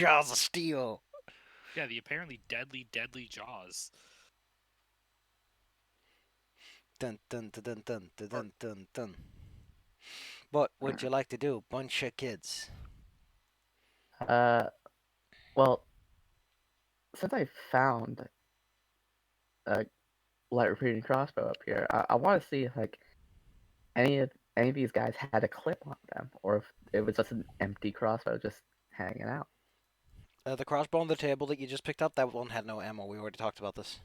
jaws of steel. Yeah, the apparently deadly, deadly jaws. Dun dun dun dun dun dun dun dun dun. What would you like to do, bunch of kids? Uh, well, since I found a light repeating crossbow up here, I want to see if like any of these guys had a clip on them, or if it was just an empty crossbow just hanging out. The crossbow on the table that you just picked up, that one had no ammo. We already talked about this.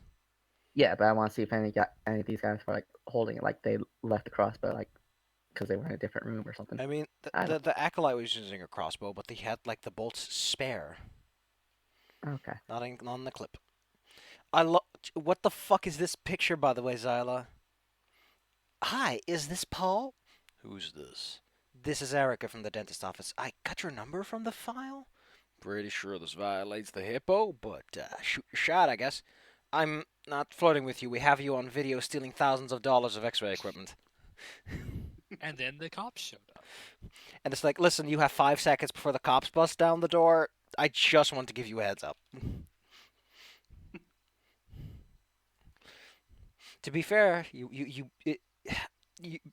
Yeah, but I want to see if any of these guys were like holding it, like they left the crossbow like because they were in a different room or something. I mean, I don't. the acolyte was using a crossbow, but he had like the bolts spare, Okay. not on the clip. What the fuck is this picture, by the way, Zyla? Hi, is this Paul? Who's this? This is Erica from the dentist office. I got your number from the file. Pretty sure this violates the hippo, but shoot your shot, I guess. I'm not flirting with you. We have you on video stealing thousands of dollars of X-ray equipment. And then the cops showed up. And it's like, listen, you have 5 seconds before the cops bust down the door. I just want to give you a heads up. To be fair,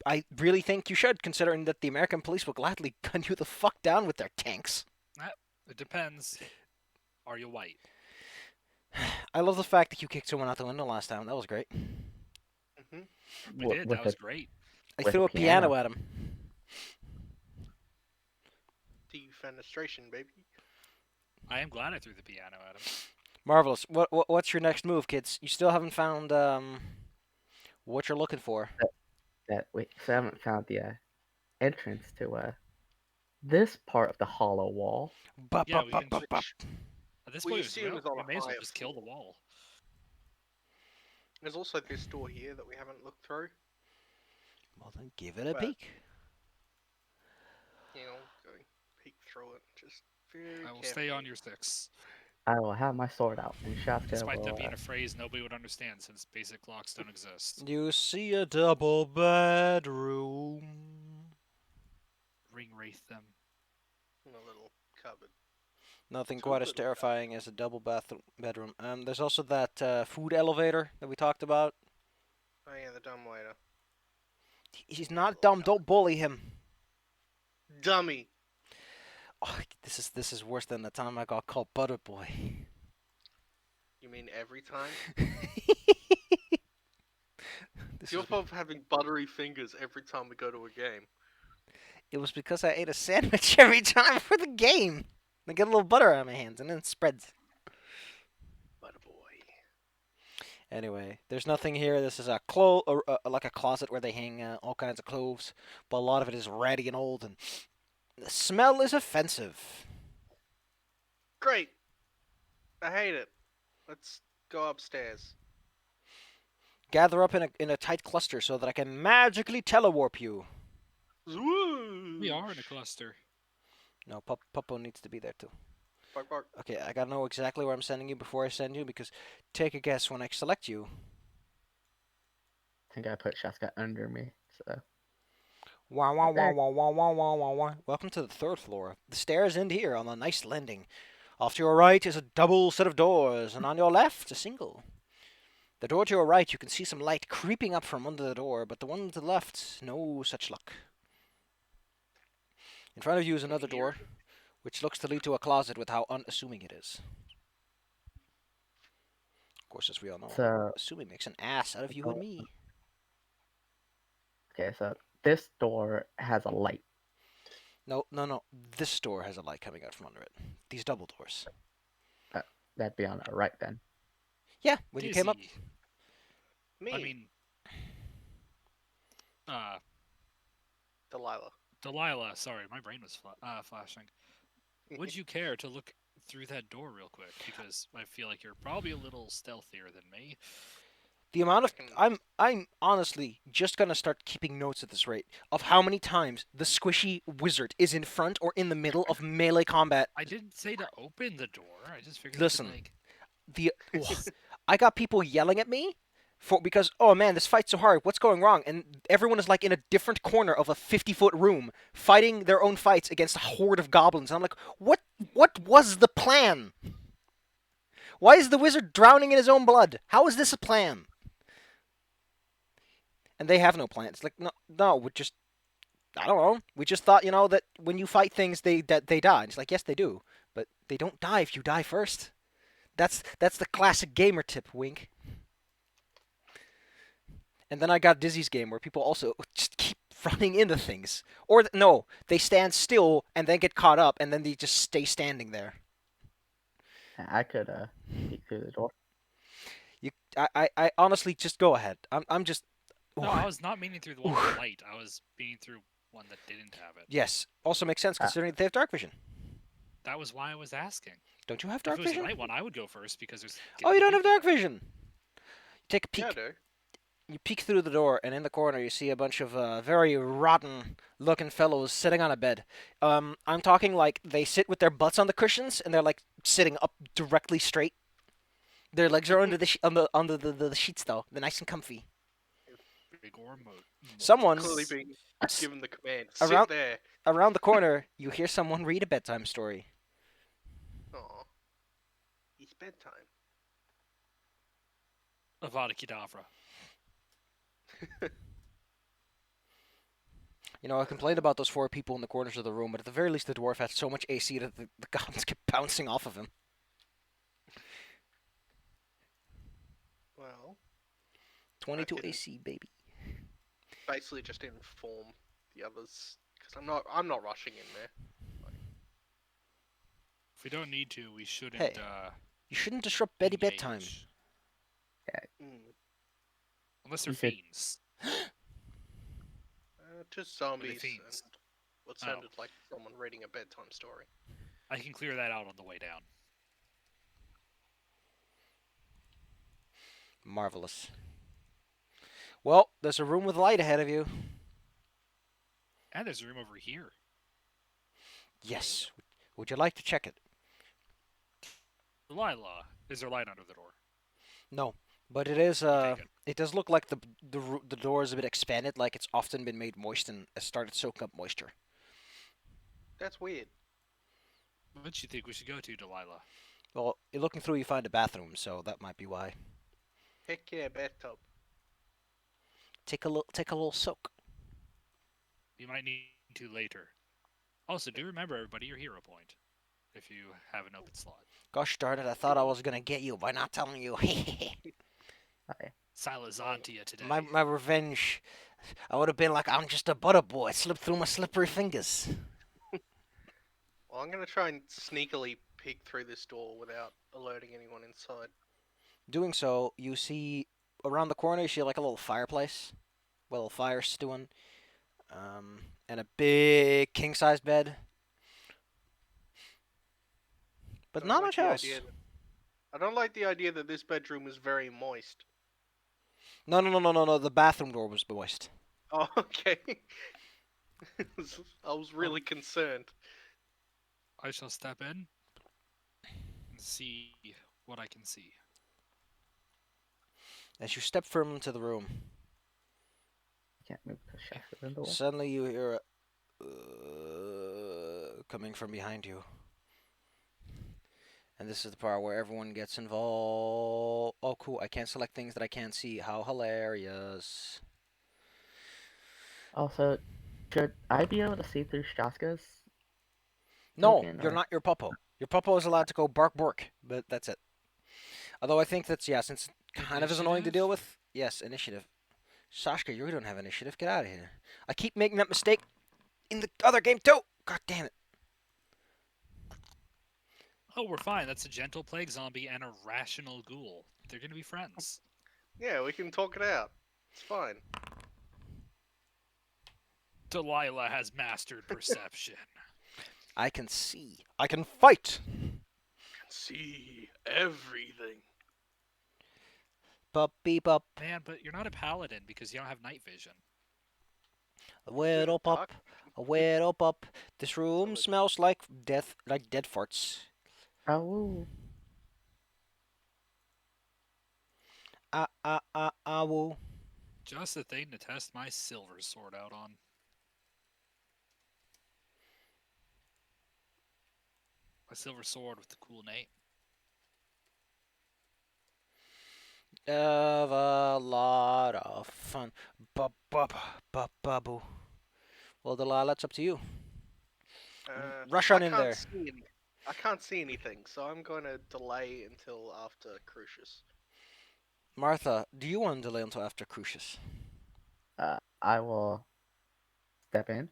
I really think you should, considering that the American police will gladly gun you the fuck down with their tanks. It depends. Are you white? I love the fact that you kicked someone out the window last time. That was great. We did. That was great. I With threw a a piano piano. at him. Defenestration, baby. I am glad I threw the piano at him. Marvelous. What's your next move, kids? You still haven't found what you're looking for. So I haven't found the entrance to this part of the hollow wall. Yeah, we can. Which At this we point, assume is on we a may as well higher just kill the floor. wall. There's also this door here that we haven't looked through. Well, then give it a But- peek. You know, go peek through it. Just very I will stay carefully. on your sticks. I will have my sword out, and Shaska Despite will. that being a phrase nobody would understand since basic locks don't exist. You see a double bedroom. Ring wraith them. In a little cupboard. Nothing Two quite as little terrifying as a double bedroom. There's also that food elevator that we talked about. Oh yeah, the dumb waiter. He's not dumb. Don't bully him. Dummy. Oh, this is worse than the time I got called Butter Boy. You mean every time? This You're is- both having buttery fingers every time we go to a game. It was because I ate a sandwich every time for the game. I get a little butter on my hands and then it spreads. Butter boy. Anyway, there's nothing here. This is like a closet where they hang all kinds of clothes, but a lot of it is ratty and old, and the smell is offensive. Great. I hate it. Let's go upstairs. Gather up in a tight cluster so that I can magically telewarp you. We are in a cluster. No, Puppo needs to be there too. Bark, bark. Okay, I gotta know exactly where I'm sending you before I send you, because take a guess when I select you. I think I put Shaska under me. So Wah wah wah wah wah wah wah wah wah. Welcome to the 3rd floor. The stairs end here on a nice landing. Off to your right is a double set of doors, and on your left, a single. The door to your right, you can see some light creeping up from under the door, but the one to the left, no such luck. In front of you is another door, which looks to lead to a closet with how unassuming it is. Of course, as we all know, So- assuming makes an ass out of you and me. okay, so this door has a light. No. This door has a light coming out from under it. These double doors. That'd be on our right then. Yeah, when you came up. Dizzy. Me. I mean, Delilah. Sorry, my brain was flashing. Would you care to look through that door real quick? Because I feel like you're probably a little stealthier than me. The amount of I'm honestly just gonna start keeping notes at this rate of how many times the squishy wizard is in front or in the middle of melee combat. I didn't say to open the door. I just figured. Listen. Like, I got people yelling at me because oh man, this fight's so hard. What's going wrong? And everyone is like in a different corner of a 50-foot room, fighting their own fights against a horde of goblins. And I'm like, what was the plan? Why is the wizard drowning in his own blood? How is this a plan? And they have no plan. It's like no, we just I don't know. We just thought that when you fight things, they die. And it's like yes, they do, but they don't die if you die first. That's the classic gamer tip, wink. And then I got Dizzy's game where people also just keep running into things. Or no, they stand still and then get caught up and then they just stay standing there. I could peek through the door. I honestly just go ahead. I'm just. No, I was not meaning through the one with light. I was meaning through one that didn't have it. Yes, also makes sense considering that they have dark vision. That was why I was asking. Don't you have If dark it was vision? the light one, I would go first because there's. Oh, you don't have dark vision. Take a peek. Yeah, I do. You peek through the door, and in the corner you see a bunch of very rotten-looking fellows sitting on a bed. I'm talking like they sit with their butts on the cushions, and they're like sitting up directly straight. Their legs are under the under the sheets though. They're nice and comfy. Someone's Clearly being given the command. Around- Sit there. around the corner. You hear someone read a bedtime story. Oh, it's bedtime. Avada Kedavra. I complained about those 4 people in the corners of the room, but at the very least, the dwarf had so much AC that the goblins kept bouncing off of him. Well, 22 can- AC, baby. basically just inform the others because I'm not rushing in there. If we don't need to, we shouldn't. Hey, You shouldn't disrupt Betty bedtime. engage. Mm. Unless they're You could- fiends. Just zombies fiends? and what Oh. sounded like someone reading a bedtime story. I can clear that out on the way down. Marvelous. Well, there's a room with light ahead of you. And there's a room over here. Yes. Would you like to check it? Delilah, is there light under the door? No, but it is. Take it. It does look like the door is a bit expanded, like it's often been made moist and has started soaking up moisture. That's weird. What do you think we should go to, Delilah? Well, you're looking through, you find a bathroom, so that might be why. Heck yeah, bathtub. Take a little soak. You might need to later. Also, do remember, everybody, your hero point. If you have an open slot. Gosh darn it! I thought I was gonna get you by not telling you. Silas on to you today. my revenge. I would have been like, I'm just a butter boy. It slipped through my slippery fingers. Well, I'm gonna try and sneakily peek through this door without alerting anyone inside. Doing so, you see around the corner. You see like a little fireplace, with a little fire stewing, and a big king-size bed. But Don't not like much the else. idea that- I don't like the idea that this bedroom is very moist. No. The bathroom door was moist. Oh, okay. I was really concerned. I shall step in and see what I can see. As you step firm into the room, Can't move the shaft within the wall. suddenly you hear a coming from behind you. And this is the part where everyone gets involved. Oh, cool. I can't select things that I can't see. How hilarious. Also, should I be able to see through Shaska's? No, Token, you're or- not your puppo. Your puppo is allowed to go bark bork, but that's it. Although I think that's, yeah, since it kind of is annoying to deal with. Yes, initiative. Sashka, you don't have initiative. Get out of here. I keep making that mistake in the other game too. God damn it. Oh, we're fine. That's a gentle plague zombie and a rational ghoul. They're gonna be friends. Yeah, we can talk it out. It's fine. Delilah has mastered perception. I can see. I can fight. See everything. Puppy pup. Man, but you're not a paladin because you don't have night vision. A widow pup. A widow pup. This room smells like death, like dead farts. Oh, Woo. Just the thing to test my silver sword out on. My silver sword with the cool name. Of a lot of fun. Boo. Well, Delilah, it's up to you. Rush I on in can't there. see any. I can't see anything, so I'm going to delay until after Crucius. Martha, do you want to delay until after Crucius? I will step in.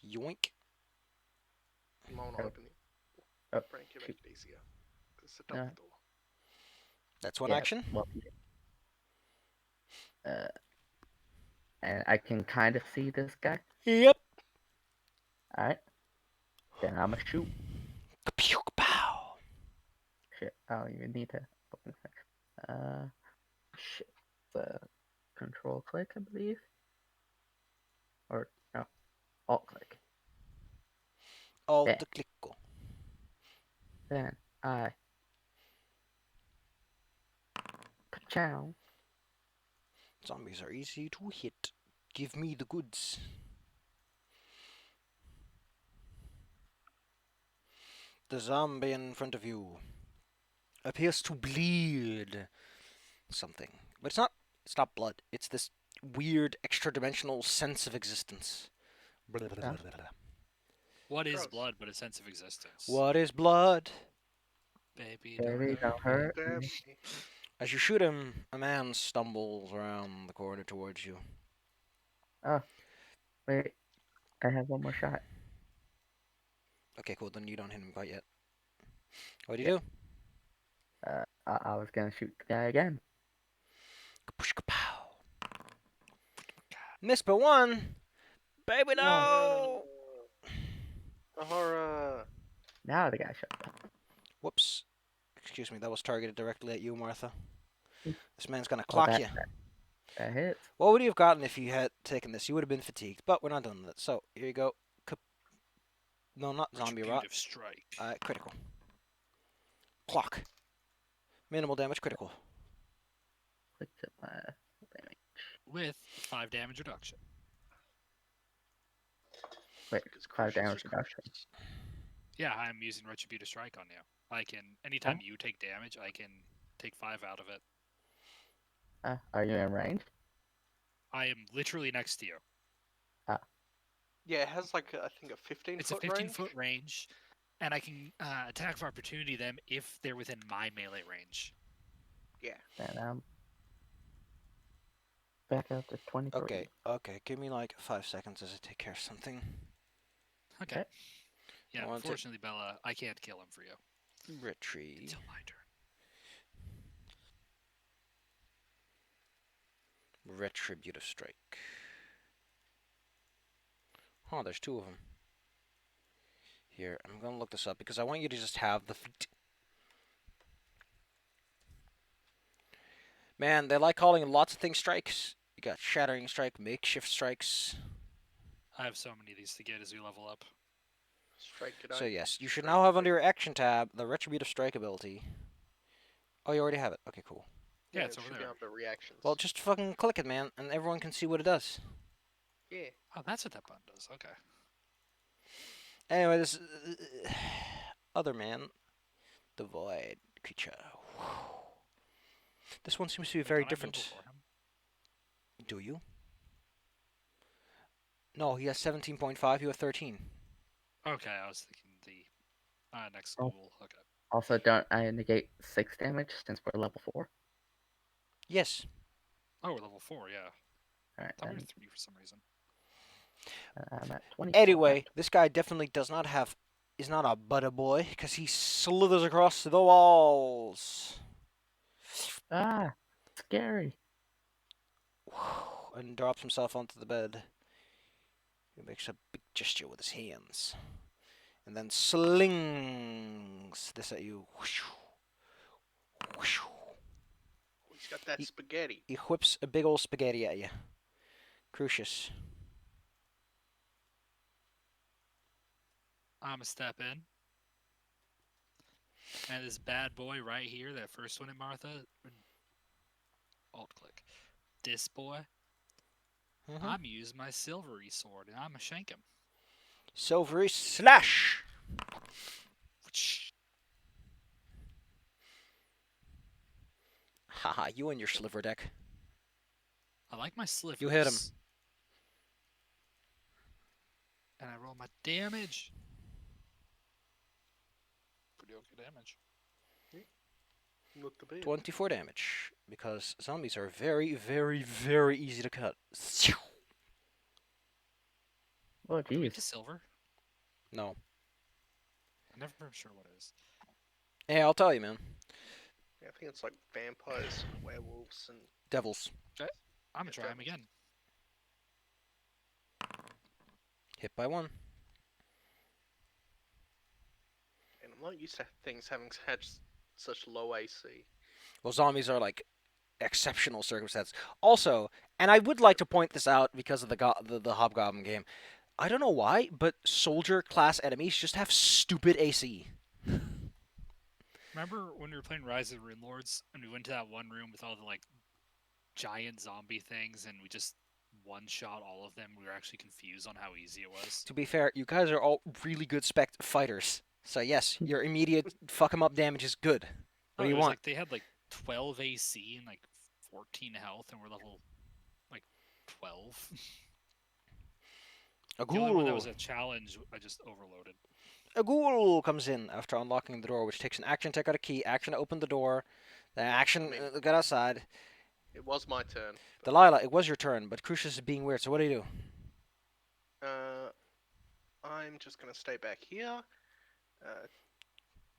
Yoink. You might want to Oh, open the oh, break it, make shoot. it easier. 'Cause it's a double No. door. That's one Yeah. action. Well. And I can kind of see this guy. Yep. All right. Then I'ma shoot. Kapew, kapow. Shit. I don't even need to open it. Shit. The control click, I believe. Or no, alt click. Alt Yeah. the clicko. Then I. Ka-chow. Zombies are easy to hit. Give me the goods. The zombie in front of you appears to bleed something. But it's not blood. It's this weird extra-dimensional sense of existence. Blah, blah, blah, blah, blah. What is Gross. blood but a sense of existence? What is blood? Baby, Baby, don't me. hurt Stab me. me. As you shoot him, a man stumbles around the corner towards you. Oh, wait. I have one more shot. Okay, cool. Then you don't hit him quite yet. What do Yeah. you do? I was gonna shoot the guy again. Kapush, kapow. Miss by one. Baby, no. The horror. Now the guy shot up. Whoops. Excuse me. That was targeted directly at you, Martha. This man's gonna Well, clock you. that hits. What would you have gotten if you had taken this? You would have been fatigued, but we're not done with it. So here you go. No, not zombie rot. Retributive strike. Critical. Clock. Minimal damage, critical. Click to my damage. With 5 damage reduction. Wait, Because 5 Crucius damage is reduction. Crucius. Yeah, I'm using retributive strike on you. I can anytime you take damage, I can take 5 out of it. Are you in range? I am literally next to you. Yeah, it has like I think a 15 It's a foot 15-foot range, and I can attack of opportunity them if they're within my melee range. Yeah. Then back out to 23. Okay. Give me like 5 seconds as I take care of something. Okay. Okay. Yeah, Want it- unfortunately, Bella, I can't kill him for you Retrieve. until my turn. Retributive strike. Oh, there's 2 of them. Here, I'm gonna look this up because I want you to just have the feat. Man, they like calling lots of things strikes. You got shattering strike, makeshift strikes. I have so many of these to get as we level up. Strike it So out. yes, you should Strike now have it under out. your action tab the retributive strike ability. Oh, you already have it. Okay, cool. Yeah, Yeah, it's it over should there. be under reactions. Well, just fucking click it, man, and everyone can see what it does. Yeah. Oh, that's what that button does. Okay. Anyway, this other man, the void creature. This one seems to be Wait, very don't I move different. before him? Do you? No, he has 17.5. You have 13. Okay, I was thinking the next Oh. school. Okay. Also, don't I negate 6 damage since we're level 4? Yes. Oh, we're level 4. Yeah. Alright, I thought we then were 3 for some reason. I'm at 24. Anyway, this guy definitely does not have. Is not a butter boy because he slithers across the walls Ah, scary. and drops himself onto the bed. He makes a big gesture with his hands and then slings this at you. He's got that He- spaghetti. He whips a big old spaghetti at you. Crucius. I'm a step in. And this bad boy right here, that first one at Martha, this boy. Mhm. I'm using my silvery sword, and I'm a shank him. Silvery slash. Haha, you and your sliver deck. I like my slivers. You hit him. And I roll my damage. Pretty okay damage. Not the bad. 24 damage. Because zombies are very, very, very easy to cut. Oh, Do we get to jeez. silver? No. I'm never sure what it is. Hey, I'll tell you, man. Yeah, I think it's like vampires and werewolves and Devils. I'm gonna try him devils. again. Hit by 1. And I'm not used to things having had such low AC. Well, zombies are like exceptional circumstance. Also, and I would like to point this out because of the Hobgoblin game. I don't know why, but soldier class enemies just have stupid AC. Remember when we were playing Rise of the Rune Lords and we went to that one room with all the like giant zombie things and we just one-shot all of them? We were actually confused on how easy it was. To be fair, you guys are all really good spec fighters. So yes, your immediate fuck 'em up damage is good. What do it you was want? like they had like 12 AC and like 14 health, and we're level like 12. A The only one that ghoul. was a challenge, I just overloaded. A ghoul comes in after unlocking the door, which takes an action to take out a key, action to open the door, then action to get outside. It was my turn. Delilah, it was your turn, but Crucius is being weird, so what do you do? I'm just gonna stay back here.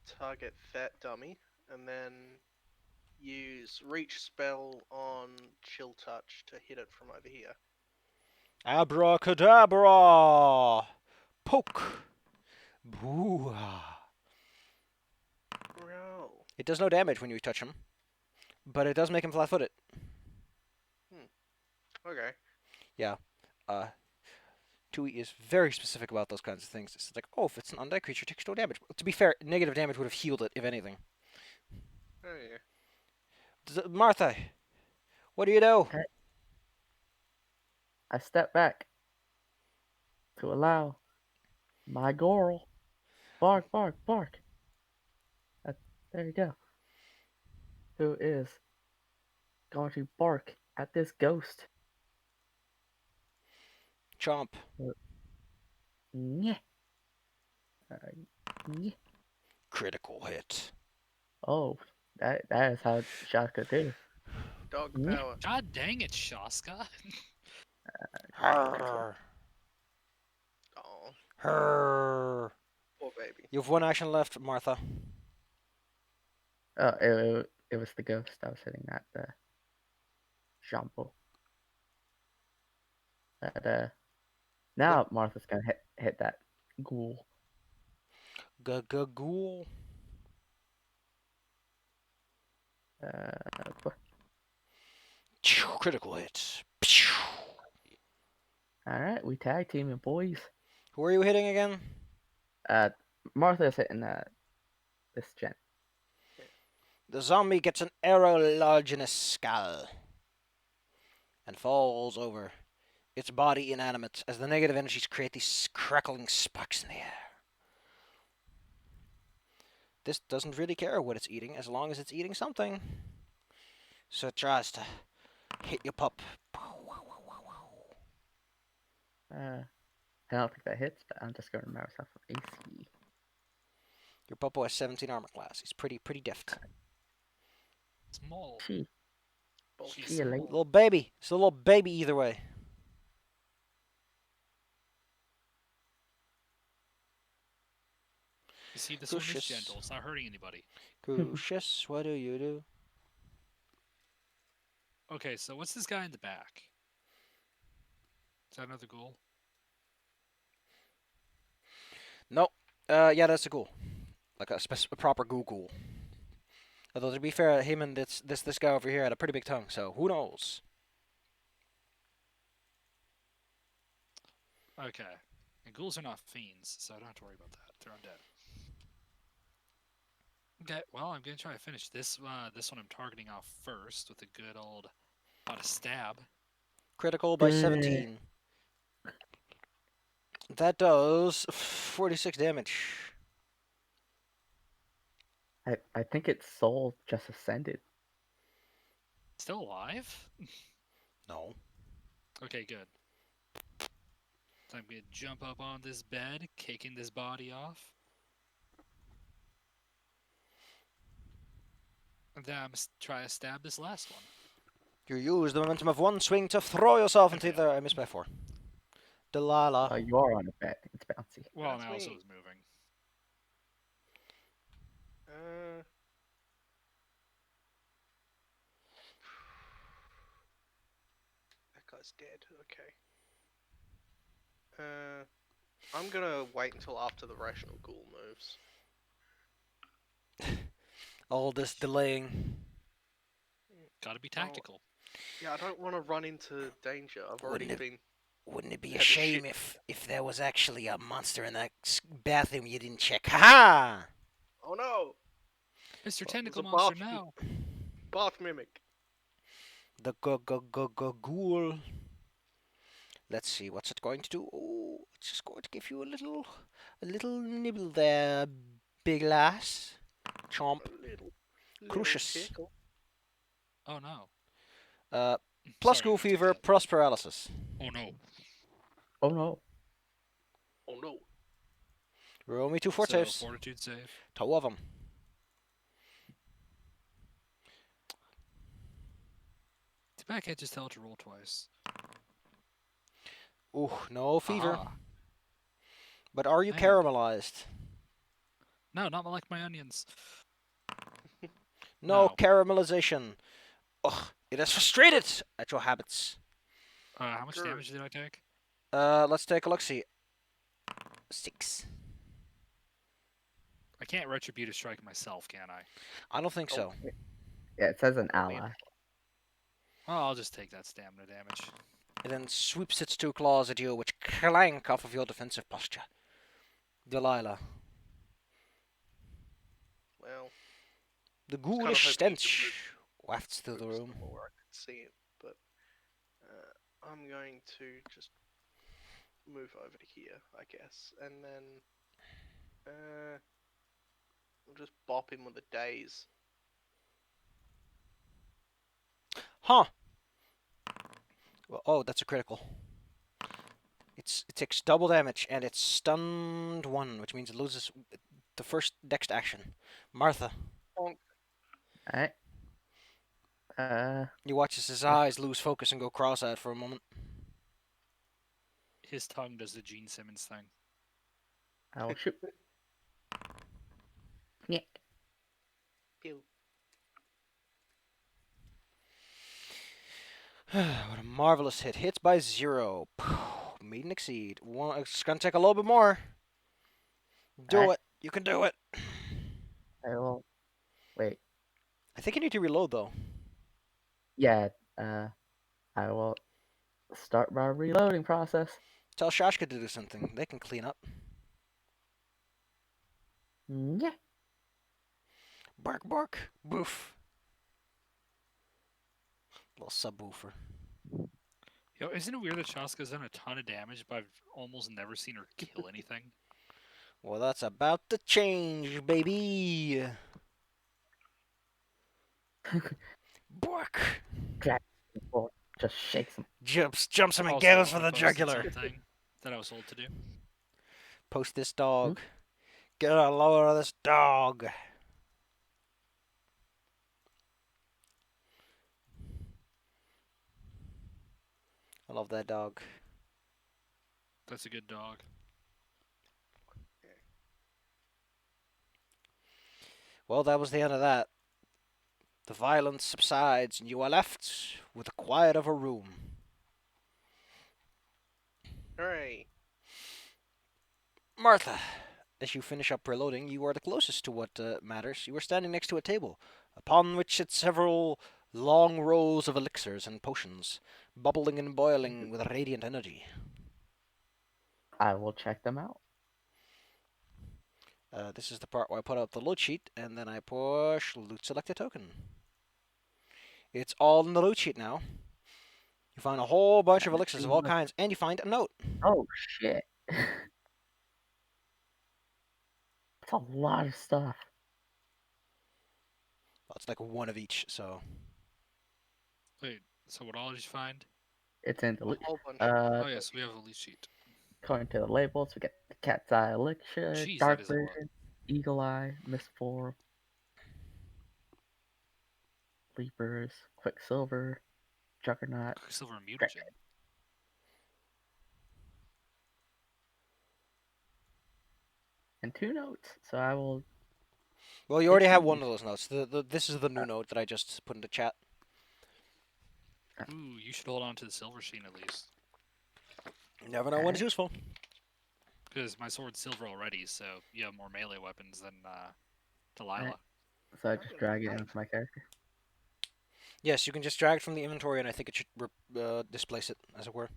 Target that dummy, and then use reach spell on chill touch to hit it from over here. Abracadabra! Poke! Boo! Bro. It does no damage when you touch him, but it does make him flat-footed. Okay. Tui is very specific about those kinds of things. It's like, oh, if it's an undead creature, it takes no damage. To be fair, negative damage would have healed it, if anything. Oh yeah. Martha, what do you do? I step back to allow my girl bark, bark, bark. There you go. Who is going to bark at this ghost? Chomp. Yeah. Yeah. Critical hit. Oh, that is how Shaka do. Dog Yeah. power. God dang it, Shaska. Her. Oh, Her. poor baby. You have 1 action left, Martha. Oh, it was the ghost I was hitting at the Jumbo. But now Martha's gonna hit that ghoul. Ghoul. Critical hit. All right, we tag teaming, boys. Who are you hitting again? Martha's hitting this gent. The zombie gets an arrow lodged in his skull and falls over, its body inanimate, as the negative energies create these crackling sparks in the air. This doesn't really care what it's eating, as long as it's eating something. So it tries to hit your pup. I don't think that hits, but I'm just gonna remember myself from AC. Your puppo has 17 armor class. He's pretty deft. Small. She Bulky. See you later. Little baby. It's a little baby either way. You see, this one is Crucius. gentle. It's not hurting anybody. Crucius, what do you do? Okay, so what's this guy in the back? Is that another ghoul? No. Yeah, that's a ghoul. Like a proper ghoul. Although to be fair, him and this guy over here had a pretty big tongue, so who knows? Okay. And ghouls are not fiends, so I don't have to worry about that. They're undead. Okay, well, I'm gonna try to finish this. This one I'm targeting off first with a good old Not a stab. Critical by Dang. 17. That does 46 damage. I think its soul just ascended. Still alive? No. Okay, good. So I'm gonna jump up on this bed, kicking this body off. And then I'm try to stab this last one. You use the momentum of one swing to throw yourself into Okay. the... I missed by 4. Delilah. You are on a bed. It's bouncy. Well, and That's I also me. was moving. That guy's dead. Okay. I'm gonna wait until after the rational ghoul moves. All this delaying. Gotta be tactical. Yeah, I don't want to run into danger. I've already Wouldn't it- been. Wouldn't it be a Had the shame shit- if there was actually a monster in that bathroom you didn't check? Ha Oh no! Mr. Well, Tentacle there's a Monster, bath- no! Bath mimic. The ghoul. Let's see, what's it going to do? Oh, it's just going to give you a little nibble there, big lass. Chomp. A little Crucius. tickle. Oh no. Plus Sorry, ghoul I take fever, that. plus paralysis. Oh no. Oh no. Oh no! Roll me 2 So, fort saves. fortitude save. 2 of them. Too bad I can't just tell it to roll twice. Ooh, no fever. Aha. But are you Man. caramelized? No, not like my onions. No, No. caramelization. Ugh, it is frustrated at your habits. How much Grr. damage did I take? Let's take a look. See. 6. I can't retribute a strike myself, can I? I don't think so. Yeah, it says an Oh, yeah. ally. Well, I'll just take that stamina damage. It then sweeps its 2 claws at you, which clank off of your defensive posture. Delilah. Well, The kinda ghoulish hoping you could stench wafts through the move room. somewhere where I could see it, but I'm going to just move over to here, I guess, and then we'll just bop him with a daze. Huh. Well, oh, that's a critical. It takes double damage, and it's stunned 1, which means it loses the first dex action. Martha. Alright. You watch as his eyes lose focus and go cross-eyed for a moment. His tongue does the Gene Simmons thing. I will shoot. Yeah. Pew. What a marvelous hit. Hits by 0. Meet and exceed. It's gonna take a little bit more. Do Alright. it. You can do it. I will. Wait. I think you need to reload, though. Yeah. I will start my reloading process. Tell Shashka to do something. They can clean up. Yeah. Bark, bark. Boof. Little subwoofer. Yo, isn't it weird that Shaska's done a ton of damage, but I've almost never seen her kill anything? Well, that's about to change, baby. Bark. Well, just shakes him. Jumps him and Also, goes for I the posted jugular. something that I was told to do. Post this dog. Get a load of this dog. I love that dog. That's a good dog. Well, that was the end of that. The violence subsides, and you are left with the quiet of a room. Hooray! Martha, as you finish up reloading, you are the closest to what matters. You are standing next to a table, upon which sit several long rows of elixirs and potions, bubbling and boiling with radiant energy. I will check them out. This is the part where I put out the loot sheet, and then I push loot select a token. It's all in the loot sheet now. You find a whole bunch of And elixirs of two all elixirs. kinds, and you find a note. Oh shit. That's a lot of stuff. Well, it's like one of each, so. Wait, so what all did you find? It's in the A loot. whole bunch. Uh, Oh yeah, so we have a lead sheet. according to the labels, we get the cat's eye elixir, Jeez, that dark is a lot. vision, eagle eye, mistform, leapers, quicksilver, juggernaut, Quicksilver Strahd. mutagen. And 2 notes. So I will. Well, you Take already have some one use. of those notes. This is the new note that I just put into chat. Ooh, you should hold on to the silver sheen at least. You never know when it's useful. Because my sword's silver already, so you have more melee weapons than Delilah. Right. So I I just got drag it knife. into my character. Yes, you can just drag it from the inventory, and I think it should displace it, as it were.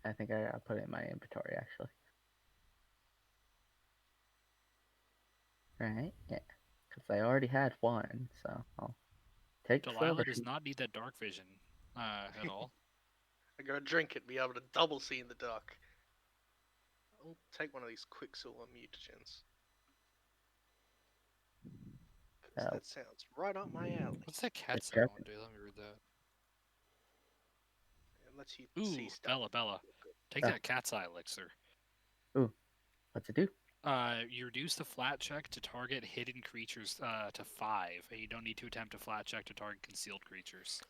I think I put it in my inventory actually. Right? Yeah. Because I already had one, so I'll take the Delilah silver does sheet. not need that dark vision at all. I gotta drink it, be able to double see in the dark. I'll take one of these quicksilver mutagens. 'Cause Oh. that sounds right up my alley. What's that cat's eye jugger- one do? Let me read that. It lets you Ooh, see stuff. Bella. Take Ah. that cat's eye elixir. What's it do? You reduce the flat check to target hidden creatures to 5, and you don't need to attempt a flat check to target concealed creatures.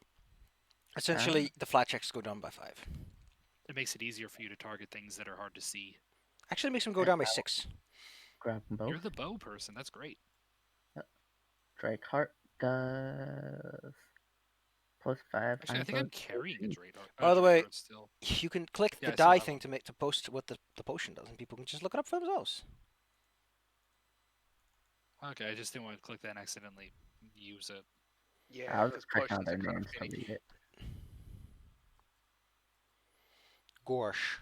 Essentially, the flat checks go down by 5. It makes it easier for you to target things that are hard to see. Actually, it makes them go down by 6. Grab them both. You're the bow person. That's great. Drake Heart does +5. Actually, I think I'm Iron carrying a Drake By the way, Heart still. You can click Yeah, the I still die have thing one. to post what the potion does, and people can just look it up for themselves. Okay, I just didn't want to click that and accidentally use it. Yeah, I was because just clicking on potions are their kind names of to finicky. read it. Gorsh.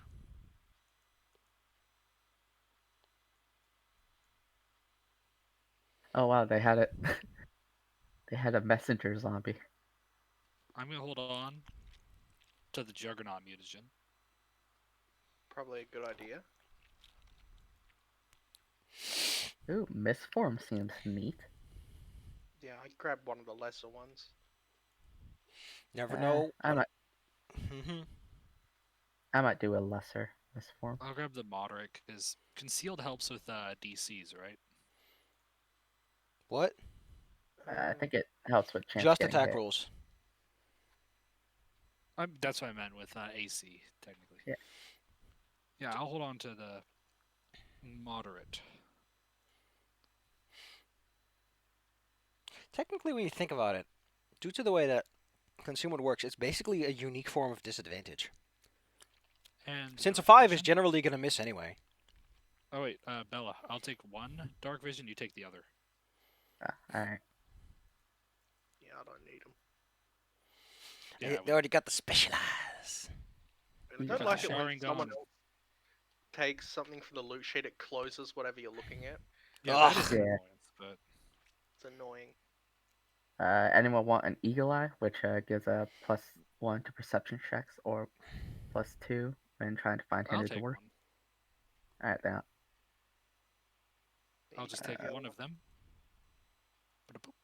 Oh wow, they had it. They had a messenger zombie. I'm gonna hold on to the Juggernaut mutagen. Probably a good idea. Ooh, misform seems neat. Yeah, I grabbed one of the lesser ones. Never know. I might Mhm. do a lesser misform. I'll grab the moderate because concealed helps with DCs, right? What? I think it helps with chance Just getting attack hit. rolls. That's what I meant with AC, technically. Yeah. Yeah, I'll hold on to the moderate. Technically, when you think about it, due to the way that consumed works, it's basically a unique form of disadvantage. And Since a dark 5 is vision. generally going to miss anyway. Oh wait, Bella, I'll take one dark vision. You take the other. Alright. Yeah, I don't need them. Yeah, They already got the specialize. And I You don't got like the it when Sharingan. someone else takes something from the loot sheet, it closes whatever you're looking at. Yeah, Ugh. that is an Yeah. annoyance, but It's annoying. Anyone want an eagle eye, which gives a +1 to perception checks or +2 when trying to find I'll hidden take door? one. Alright, then. I'll just take Uh, one of them. Ba-da-boop.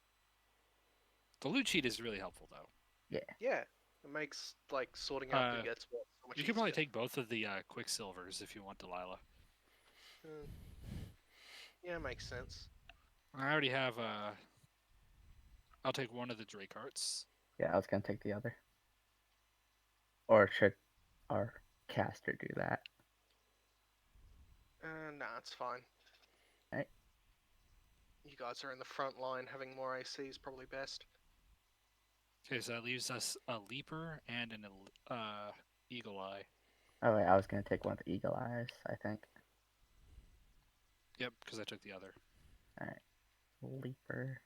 The loot sheet is really helpful, though. Yeah, it makes like sorting out who gets what so much You could probably easier. take both of the Quicksilvers if you want Delilah. Mm. Yeah, makes sense. I already have. I'll take one of the Drake Hearts. Yeah, I was gonna take the other. Or should our caster do that? Nah, it's fine. Right. You guys are in the front line, having more AC is probably best. Okay, so that leaves us a Leaper and an Eagle Eye. Oh wait, I was gonna take one of the eagle eyes, I think. Yep, because I took the other. Leaper.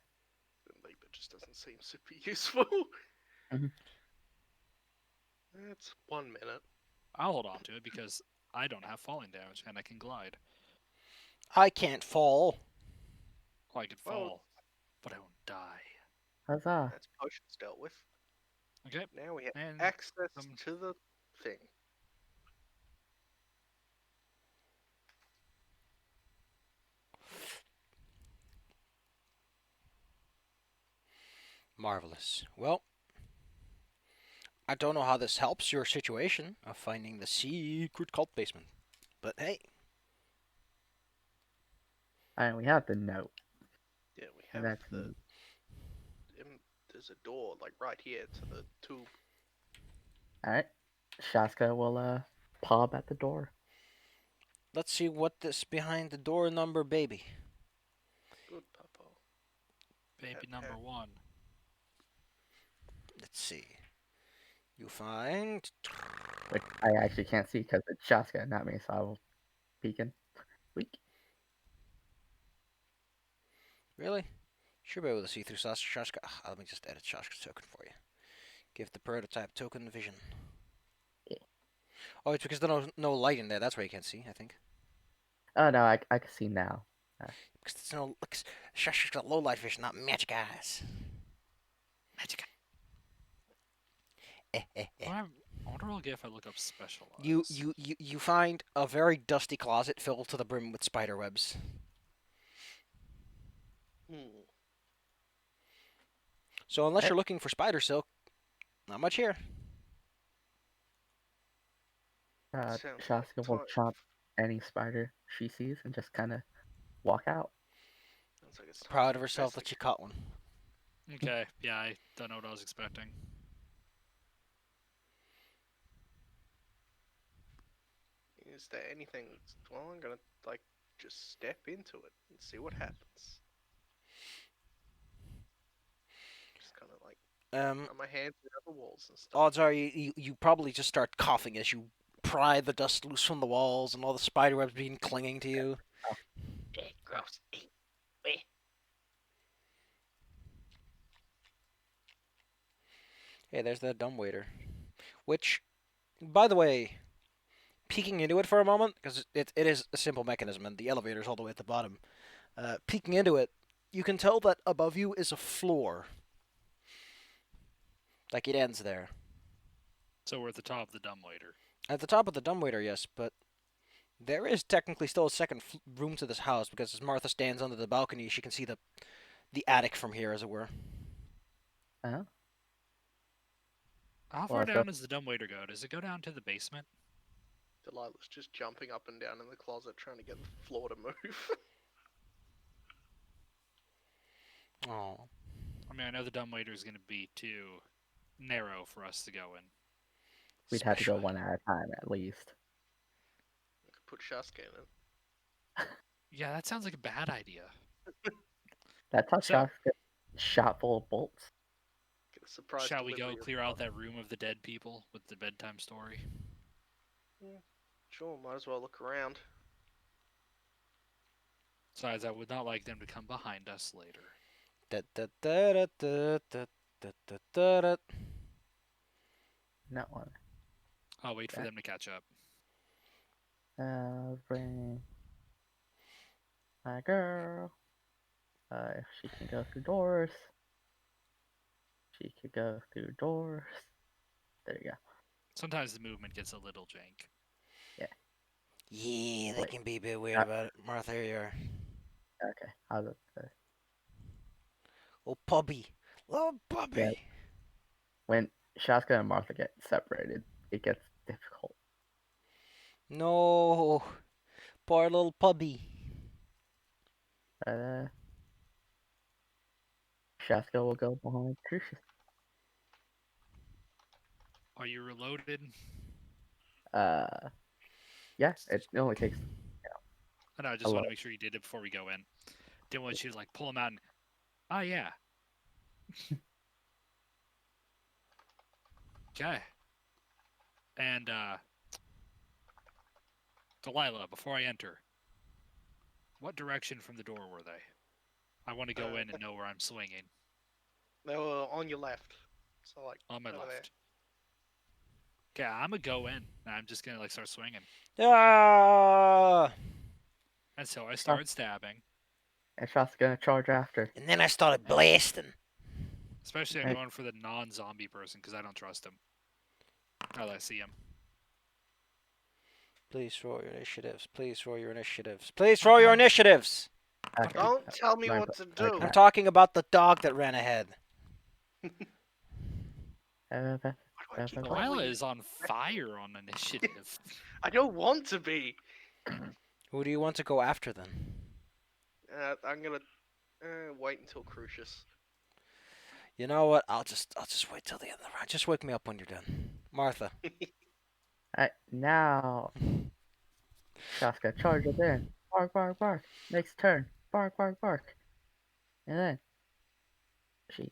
The Leaper just doesn't seem super useful. Mhm. That's 1 minute. I'll hold on to it because I don't have falling damage and I can glide. I can't fall. Oh, I could Well- fall, but I won't die. Huzzah! That's potions dealt with. Okay. Now we have And access um, to the thing. Marvelous. Well, I don't know how this helps your situation of finding the secret cult basement, but hey, And we have the note, Yeah, we and have that's the. neat. There's a door like right here to the tube. All right, Shaska will pop at the door. let's see what this behind the door number, baby. Good, Papa. baby Pat, number pat. one. Let's see. You find. Which I actually can't see because it's Shaska, not me. So I will peek in. Weak. Really? Should be able to see through Shashka. Let me just edit Shashka's token for you. Give the prototype token vision. Yeah. Oh, it's because there's no light in there. That's why you can't see, I think. Oh no, I can see now. Because there's no. Because Shashka's got low light vision, not magic eyes. Magic. Eh, eh, eh. I wonder what I'll get if I look up specialized. You find a very dusty closet filled to the brim with spider webs. Hmm. So unless Eh. you're looking for spider silk, not much here. Sounds like Shaska will time. chomp any spider she sees and just kind of walk out. Sounds like it's time Proud to of herself that she investigate. caught one. Okay, yeah, I don't know what I was expecting. Is there anything? Well, I'm gonna like just step into it and see what happens. Just kind of like run my hands around the walls and stuff. Odds are you probably just start coughing as you pry the dust loose from the walls and all the spider webs being clinging to you. Oh, Gross. Hey, there's that dumbwaiter. Which, by the way, peeking into it for a moment, because it is a simple mechanism and the elevator's all the way at the bottom. Peeking into it, you can tell that above you is a floor. Like it ends there. So we're at the top of the dumbwaiter. At the top of the dumbwaiter, yes, but there is technically still a second room to this house because as Martha stands under the balcony, she can see the attic from here, as it were. uh-huh. How Well, far so down does the dumbwaiter go? Does it go down to the basement? Delilah's just jumping up and down in the closet trying to get the floor to move. Oh, I mean, I know the dumbwaiter is going to be too narrow for us to go in. we'd have to go especially. one at a time at least. I could put Shaska in it. Yeah, that sounds like a bad idea. That's how So, Shaska shot full of bolts. Get a surprise shall we delivery go of clear out that room of the dead people with the bedtime story? Sure, might as well look around. Besides, I would not like them to come behind us later. Da, da, da, da, da, da, da, da, da. Not one. I'll wait for Okay. them to catch up. Bring my girl. If she can go through doors, she could go through doors. There you go. Sometimes the movement gets a little jank. Yeah, they Wait. can be a bit weird about it. Martha, here you are. Okay. How's it? Oh, puppy. Little puppy. Yeah. When Shaska and Martha get separated, it gets difficult. No. Poor little puppy. Uh, Shaska will go behind Crucius. Are you reloaded? Yeah, it only takes I know, I a just want lot. to make sure you did it before we go in. Didn't want you to like pull them out and, oh yeah. Okay. And Delilah, before I enter, what direction from the door were they? I want to go in and know where I'm swinging. They were on your left. So like On my over left. Okay, I'm gonna go in. And I'm just gonna like start swinging. Ah! And so I started stabbing. And Shaska's gonna charge after. And then I started blasting. Especially I'm Right. going for the non-zombie person because I don't trust him. Now that I see him. Please roll your initiatives. Please roll your initiatives. Please roll your initiatives. Okay. Don't tell me Learn what to- to learn do. I'm that. talking about the dog that ran ahead. Uh, Why do I keep Lila Lila rolling? is on fire on initiative. I don't want to be. Who do you want to go after then? I'm gonna wait until Crucius. You know what? I'll just wait till the end of the round. Just wake me up when you're done. Martha. Alright, now Shaska charges in. Bark, bark, bark. Next turn. Bark, bark, bark. And then she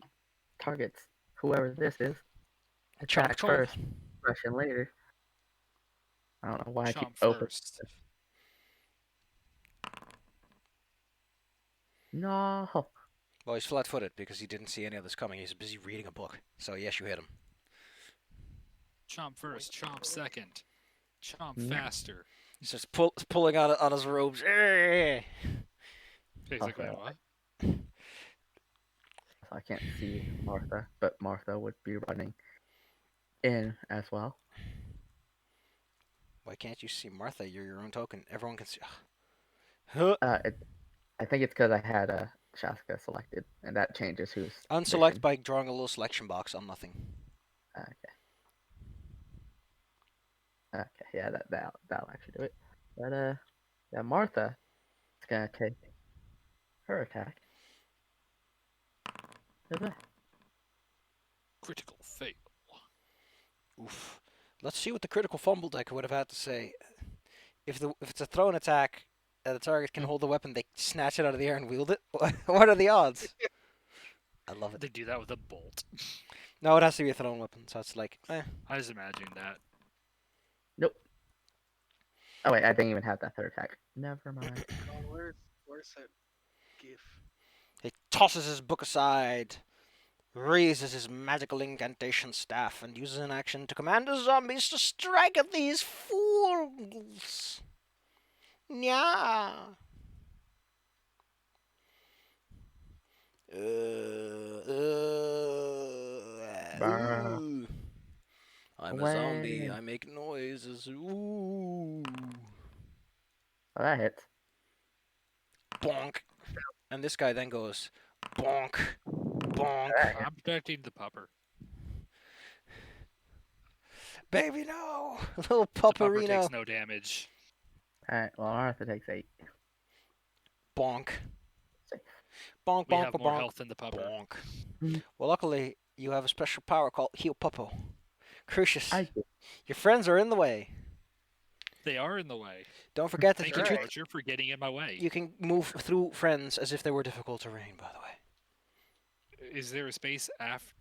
targets whoever this is. Chomp Attack chomp. first, question later. I don't know why I keep Chomp opening. first. No. Well, he's flat-footed because he didn't see any of this coming. He's busy reading a book. So yes, you hit him. Chomp first. Chomp second. Chomp Mm. faster. He's just pulling out on his robes. Basically, Also, what? I can't see Martha, but Martha would be running in as well. Why can't you see Martha? You're your own token. Everyone can see. Huh. I think it's because I had Shaska selected, and that changes who's Unselect mission. by drawing a little selection box on nothing. Okay. Okay, yeah, that'll actually do it. But yeah, Martha is gonna take her attack. Da-da. Critical fail. Oof. Let's see what the critical fumble deck would have had to say. If it's a thrown attack, and the target can hold the weapon, they snatch it out of the air and wield it. What are the odds? I love it. They do that with a bolt. No, it has to be a thrown weapon, so it's like, I just imagined that. Nope. Oh wait, I didn't even have that third attack. Never mind. God, where's that gif? He tosses his book aside, raises his magical incantation staff, and uses an action to command the zombies to strike at these fools. Yeah. Brr. Ooh. I'm a zombie. Away. I make noises. Ooh. Oh, that hits. Bonk. And this guy then goes bonk, bonk. I'm protecting the pupper. Baby, no. Little The pupper pupperino. takes no damage. Alright, well, Martha takes 8. Bonk. Safe. Bonk, We bonk, have more bonk, health than the pupper. bonk. Mhm. Well, luckily, you have a special power called Heal Puppo. Crucius, I do. your friends are in the way. They are in the way. Don't forget that Thank you you, can, Alright. Archer, for getting in my way. you can move through friends as if they were difficult terrain, by the way. Is there a space after?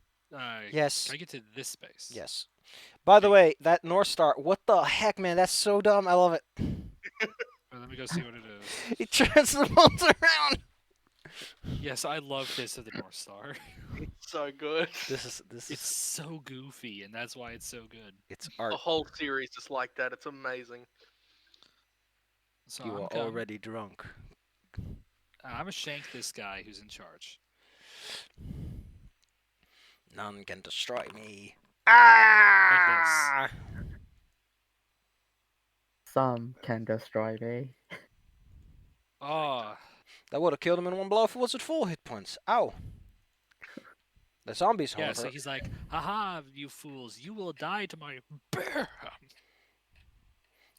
Yes. Can I get to this space? Yes. By the way, that North Star, what the heck, man? That's so dumb. I love it. Let me go see what it is. It turns the bones around. Yes, I love Fist of the North Star. It's so good. This It's is so goofy, and that's why it's so good. it's The art. whole series is like that. It's amazing. So You I'm are coming. already drunk. I'm gonna shank this guy who's in charge. None can destroy me. Ah! Some can destroy me. Oh, That would have killed him in one blow if it was at full hit points. Ow. The zombies, yeah. however, So he's like, "Haha, you fools! You will die to my bear."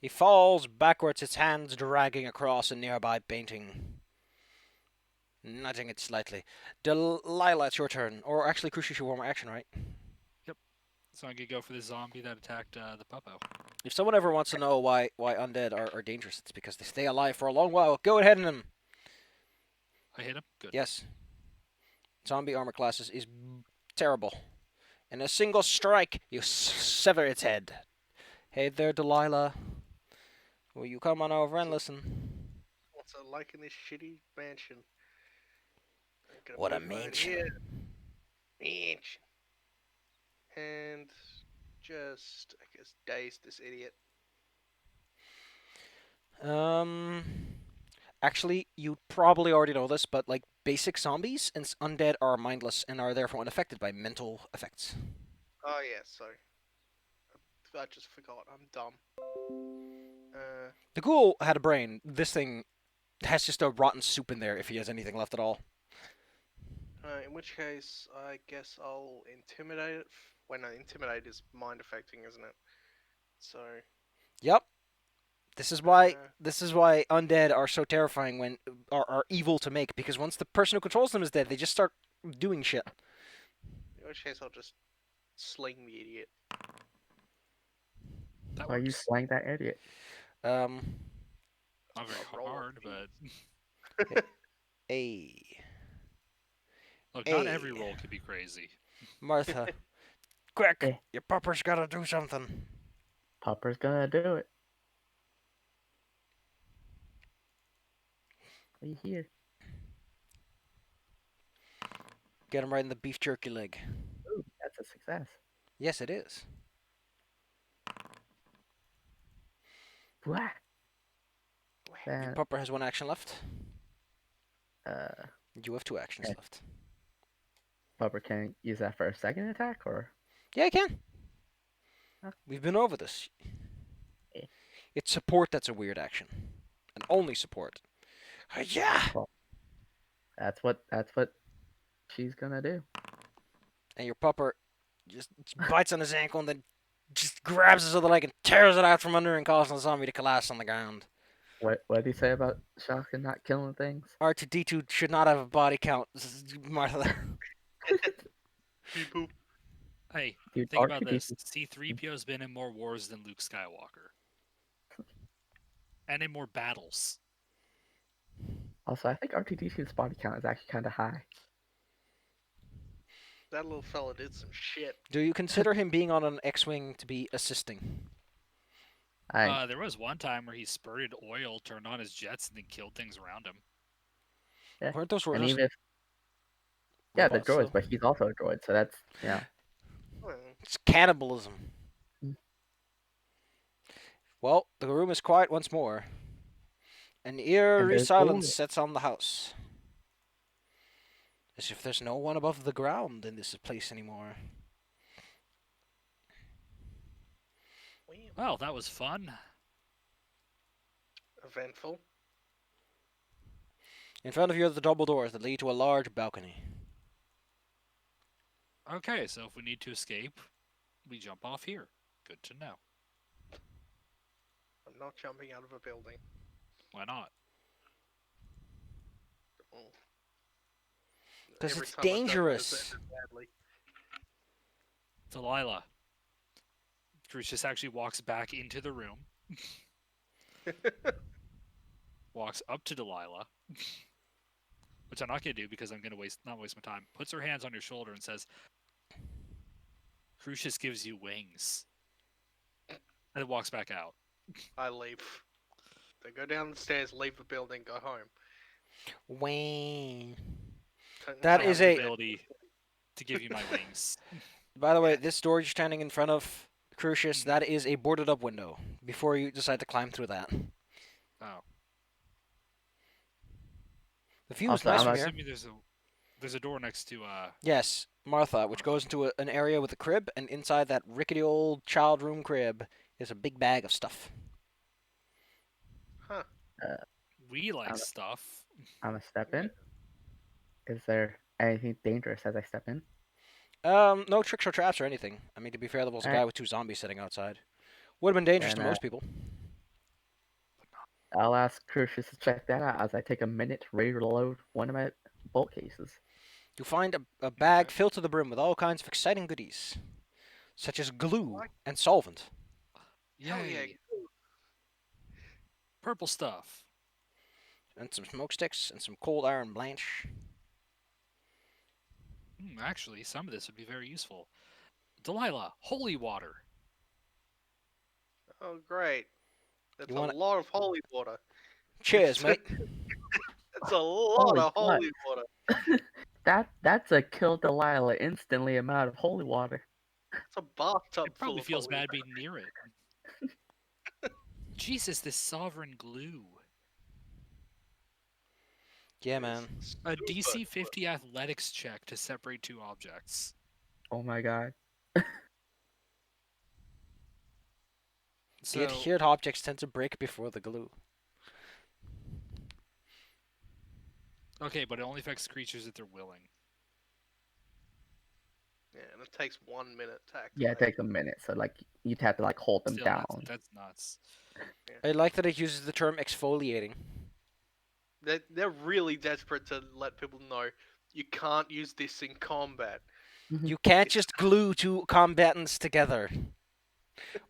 he falls backwards, his hands dragging across a nearby painting, nudging it slightly. Delilah, it's your turn. Or actually, Crucius, you want more action, right? So I'm gonna go for the zombie that attacked the puppo. If someone ever wants to know why undead are dangerous, it's because they stay alive for a long while. Go ahead and hit him. I hit him. Good. Yes. Zombie armor classes is terrible. In a single strike, you sever its head. Hey there, Delilah. Will you come on over and listen? What's it like in this shitty mansion? I'm gonna What a move over mansion. here. Mansion. And just, I guess, daze this idiot. Um, Actually, you probably already know this, but like basic zombies and undead are mindless and are therefore unaffected by mental effects. Oh yeah, so I just forgot. I'm dumb. The ghoul had a brain. This thing has just a rotten soup in there if he has anything left at all. In which case, I guess I'll intimidate it. When intimidate is mind affecting, isn't it? So, Yep. This is why uh, this is why undead are so terrifying when are evil to make because once the person who controls them is dead, they just start doing shit. in which case I'll just sling the idiot. That Why are you works. slaying that idiot? Um, Not very I'll roll a hard, feat. but a look, not Hey. every roll could be crazy. Martha, quick! Eh. Your pupper's gotta do something. Pupper's gonna do it. Are you here? Get him right in the beef jerky leg. Ooh, that's a success. Yes, it is. Wah. Your Then, pupper has one action left. uh, You have two actions Okay. left. Pupper can use that for a second attack, or Yeah, I can. Okay. We've been over this. Eh. It's support that's a weird action. And only support. Yeah! that's what she's gonna do. And your pupper just bites on his ankle and then just grabs his other leg and tears it out from under and causing the zombie to collapse on the ground. What did he say about Shotgun not killing things? R2D2 should not have a body count, Martha. Beep boop. Hey, Dude, think about R2D2 this. C-3PO's been in more wars than Luke Skywalker. And in more battles. Also, I think R2D2's body count is actually kind of high. That little fella did some shit. Do you consider him being on an X-Wing to be assisting? There was one time where he spurted oil, turned on his jets, and then killed things around him. Yeah. Weren't those And just even if the robots, droids, though? but he's also a droid, so that's Well, It's cannibalism. Mm. Well, the room is quiet once more. An eerie there's silence more. sets on the house. As if there's no one above the ground in this place anymore. Well, that was fun. eventful. In front of you are the double doors that lead to a large balcony. Okay, so if we need to escape, we jump off here. Good to know. I'm not jumping out of a building. Why not? Oh. 'Cause Every it's time I've done it, dangerous. ended badly. Delilah. Crucius actually walks back into the room, walks up to Delilah, which I'm not going to do because I'm going to not waste my time. Puts her hands on your shoulder and says, Crucius gives you wings. And then walks back out. I leave. They go down the stairs, leave the building, go home. Wayne. Don't That I is have the a- ability to give you my wings. By the way, Yeah. this door you're standing in front of, Crucius, that is a boarded up window. Before you decide to climb through that. Oh. The view is Also, nice I'm from not- here. Assuming there's a door next to Yes, Martha, which goes into an area with a crib, and inside that rickety old child room crib is a big bag of stuff. Huh. we like I'm- stuff. I'm gonna step in. Is there anything dangerous as I step in? No tricks or traps or anything. I mean, to be fair, there was a guy Alright. with two zombies sitting outside. Would have been dangerous to Then, most people. I'll ask Crucius to check that out as I take a minute to reload one of my bolt cases. You find a bag filled to the brim with all kinds of exciting goodies, such as glue and solvent. Hell yeah. Yay. Purple stuff. And some smoke sticks and some cold iron blanch. Actually, some of this would be very useful. Delilah, holy water. Oh, great. That's You a wanna- lot of holy water. Cheers, mate. That's a lot Holy of fuck. holy water. That's a kill Delilah instantly amount of holy water. It's a bathtub It probably full of feels holy bad water. being near it. Jesus, this sovereign glue. Yeah, It's man. A super DC quick. 50 athletics check to separate two objects. Oh my god. The So, adhered objects tend to break before the glue. okay, but it only affects creatures if they're willing. Yeah, and it takes 1 minute to Yeah, it activate. takes a minute, so like you'd have to like hold them Still, down. that's nuts. I like that it uses the term exfoliating. They're really desperate to let people know you can't use this in combat. You can't It's just glue two combatants together.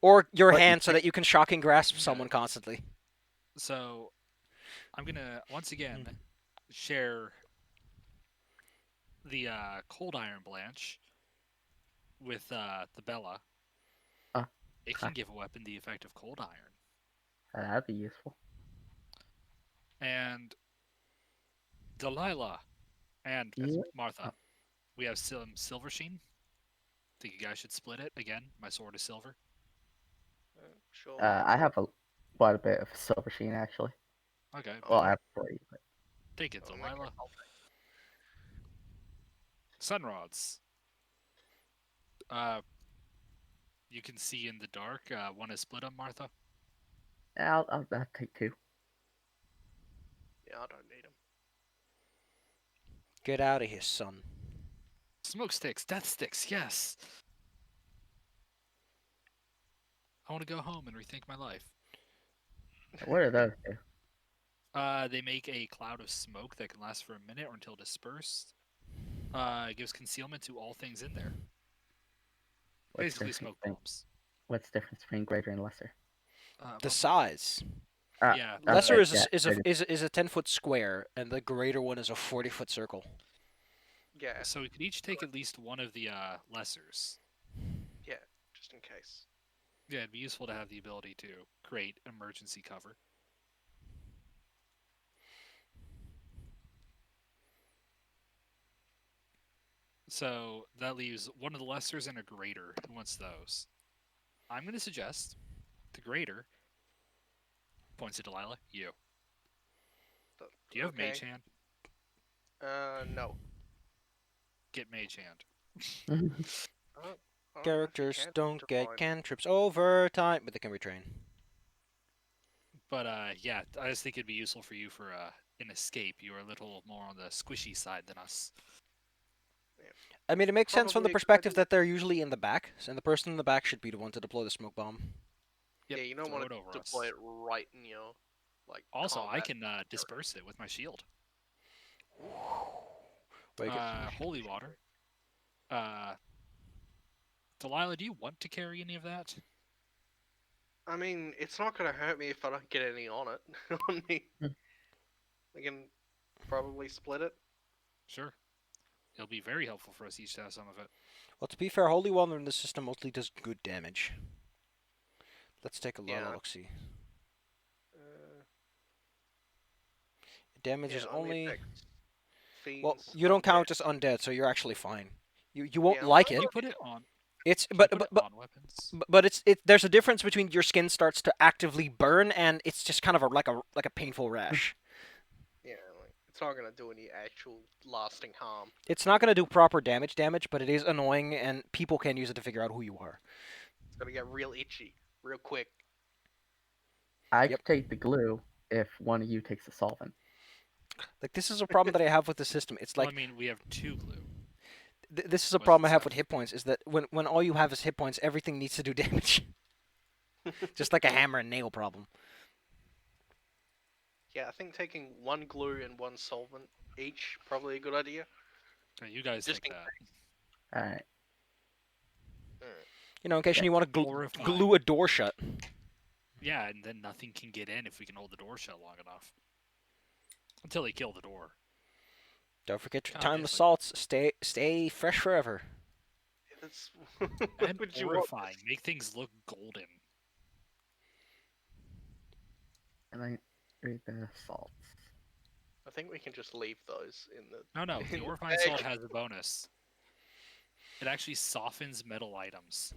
Or your But you hand so that you can shocking grasp Okay. someone constantly. So, I'm gonna once again Mhm. share the cold iron blanch with the Bella. Uh, It okay. can give a weapon the effect of cold iron. That'd be useful. And Delilah and Yeah. Martha, we have some silver sheen. Think you guys should split it again. My sword is silver. sure. I have quite a bit of silver sheen actually. Okay, Well, well, I have 3, but take it, Well, in that case, Delilah. I'll Sunrods. Uh, you can see in the dark. One is split up, Martha. yeah, I'll take 2. yeah, I don't need them. Get out of here, son. Smoke sticks, death sticks. Yes. I want to go home and rethink my life. What are those 2? They make a cloud of smoke that can last for a minute or until dispersed. It gives concealment to all things in there. What's Basically, the smoke difference? bombs. What's the difference between greater and lesser? The Well, size. yeah. Lesser Okay, is yeah, a 10-foot square, and the greater one is a 40-foot circle. Yeah, So we could each take at least one of the lessers. yeah, just in case. Yeah, it'd be useful to have the ability to create emergency cover. So that leaves one of the lessers and a greater. Who wants those? I'm going to suggest the greater. Points to Delilah. You. But, Do you have okay. Mage Hand? No. Get Mage Hand. I don't know if you Characters can don't get define- cantrips over time, but they can retrain. But yeah, I just think it'd be useful for you for an escape. You are a little more on the squishy side than us. I mean, it makes sense from the Probably a good perspective idea. that they're usually in the back, and the person in the back should be the one to deploy the smoke bomb. Yep, Yeah, you don't throw want it to over deploy us. it right in your Also, I combat. can disperse it with my shield. Very good. Holy water. Delilah, do you want to carry any of that? I mean, it's not gonna hurt me if I don't get any on it. On me. We can probably split it. Sure. It'll be very helpful for us each to have some of it. Well, to be fair, Holy Water in this system mostly does good damage. Let's take a Yeah. look-see. Uh, It damages yeah, only. Well, fiends. you don't count undead. as undead, so you're actually fine. You won't Yeah, like Can it. you put it on? It's Can but you put but it on weapons? but it's there's a difference between your skin starts to actively burn and it's just kind of like a painful rash. Yeah, it's not gonna do any actual lasting harm. It's not going to do proper damage, but it is annoying, and people can use it to figure out who you are. It's gonna get real itchy, real quick. I Yep. could take the glue if one of you takes the solvent. Like, this is a problem that I have with the system. It's Well, like I mean, we have 2 glue. this is a What's problem I the have with stuff? hit points. Is that when all you have is hit points, everything needs to do damage. Just like a hammer and nail problem. Yeah, I think taking 1 glue and 1 solvent each probably a good idea. You guys Just think in that. Alright. You know, in case you want to Horrifying. glue a door shut. Yeah, and then nothing can get in if we can hold the door shut long enough. Until they kill the door. Don't forget your Obviously. timeless salts. Stay fresh forever. That's And would you want? horrifying. Make things look golden. And I read the salts. I think we can just leave those in the. No, in the the horrifying bag. salt has a bonus. It actually softens metal items.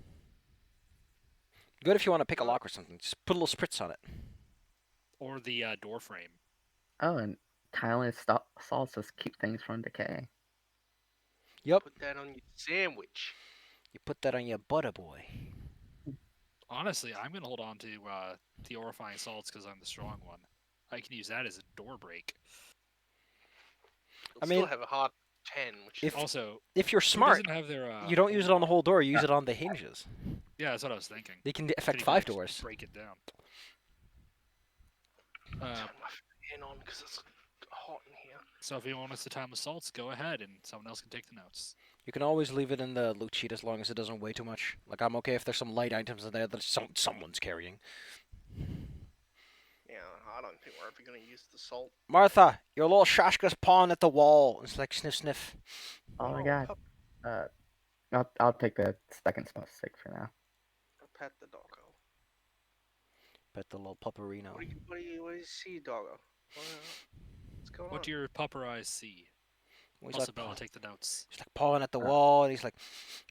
Good if you want to pick a lock or something. Just put a little spritz on it. Or the door frame. Oh, and kindly salts just keep things from decaying. Yep. Put that on your sandwich. You put that on your butter, boy. Honestly, I'm gonna hold on to the orifying salts because I'm the strong one. I can use that as a door break. You'll I still mean, have a hard 10, which if is Also, if you're who smart, doesn't have their you don't use it on the whole door. You use it on the hinges. Yeah, that's what I was thinking. They can Could affect even 5 actually doors. break it down. turn my fan on because it's hot in here. So if you want us to time the salts, go ahead, and someone else can take the notes. You can always leave it in the loot sheet as long as it doesn't weigh too much. Like, I'm okay if there's some light items in there that someone's carrying. Yeah, I don't think we're ever going to use the salt. Martha, your little Shashka's pawing at the wall. It's like sniff, sniff. Oh my Oh, god. I'll take the second smoke stick for now. Pet the doggo. Bet the little pupperino. What do you see, doggo? What's going on? What do your pupper eyes see? Well, he's Also, like, Bella, take the notes. he's like pawing at the wall, and he's like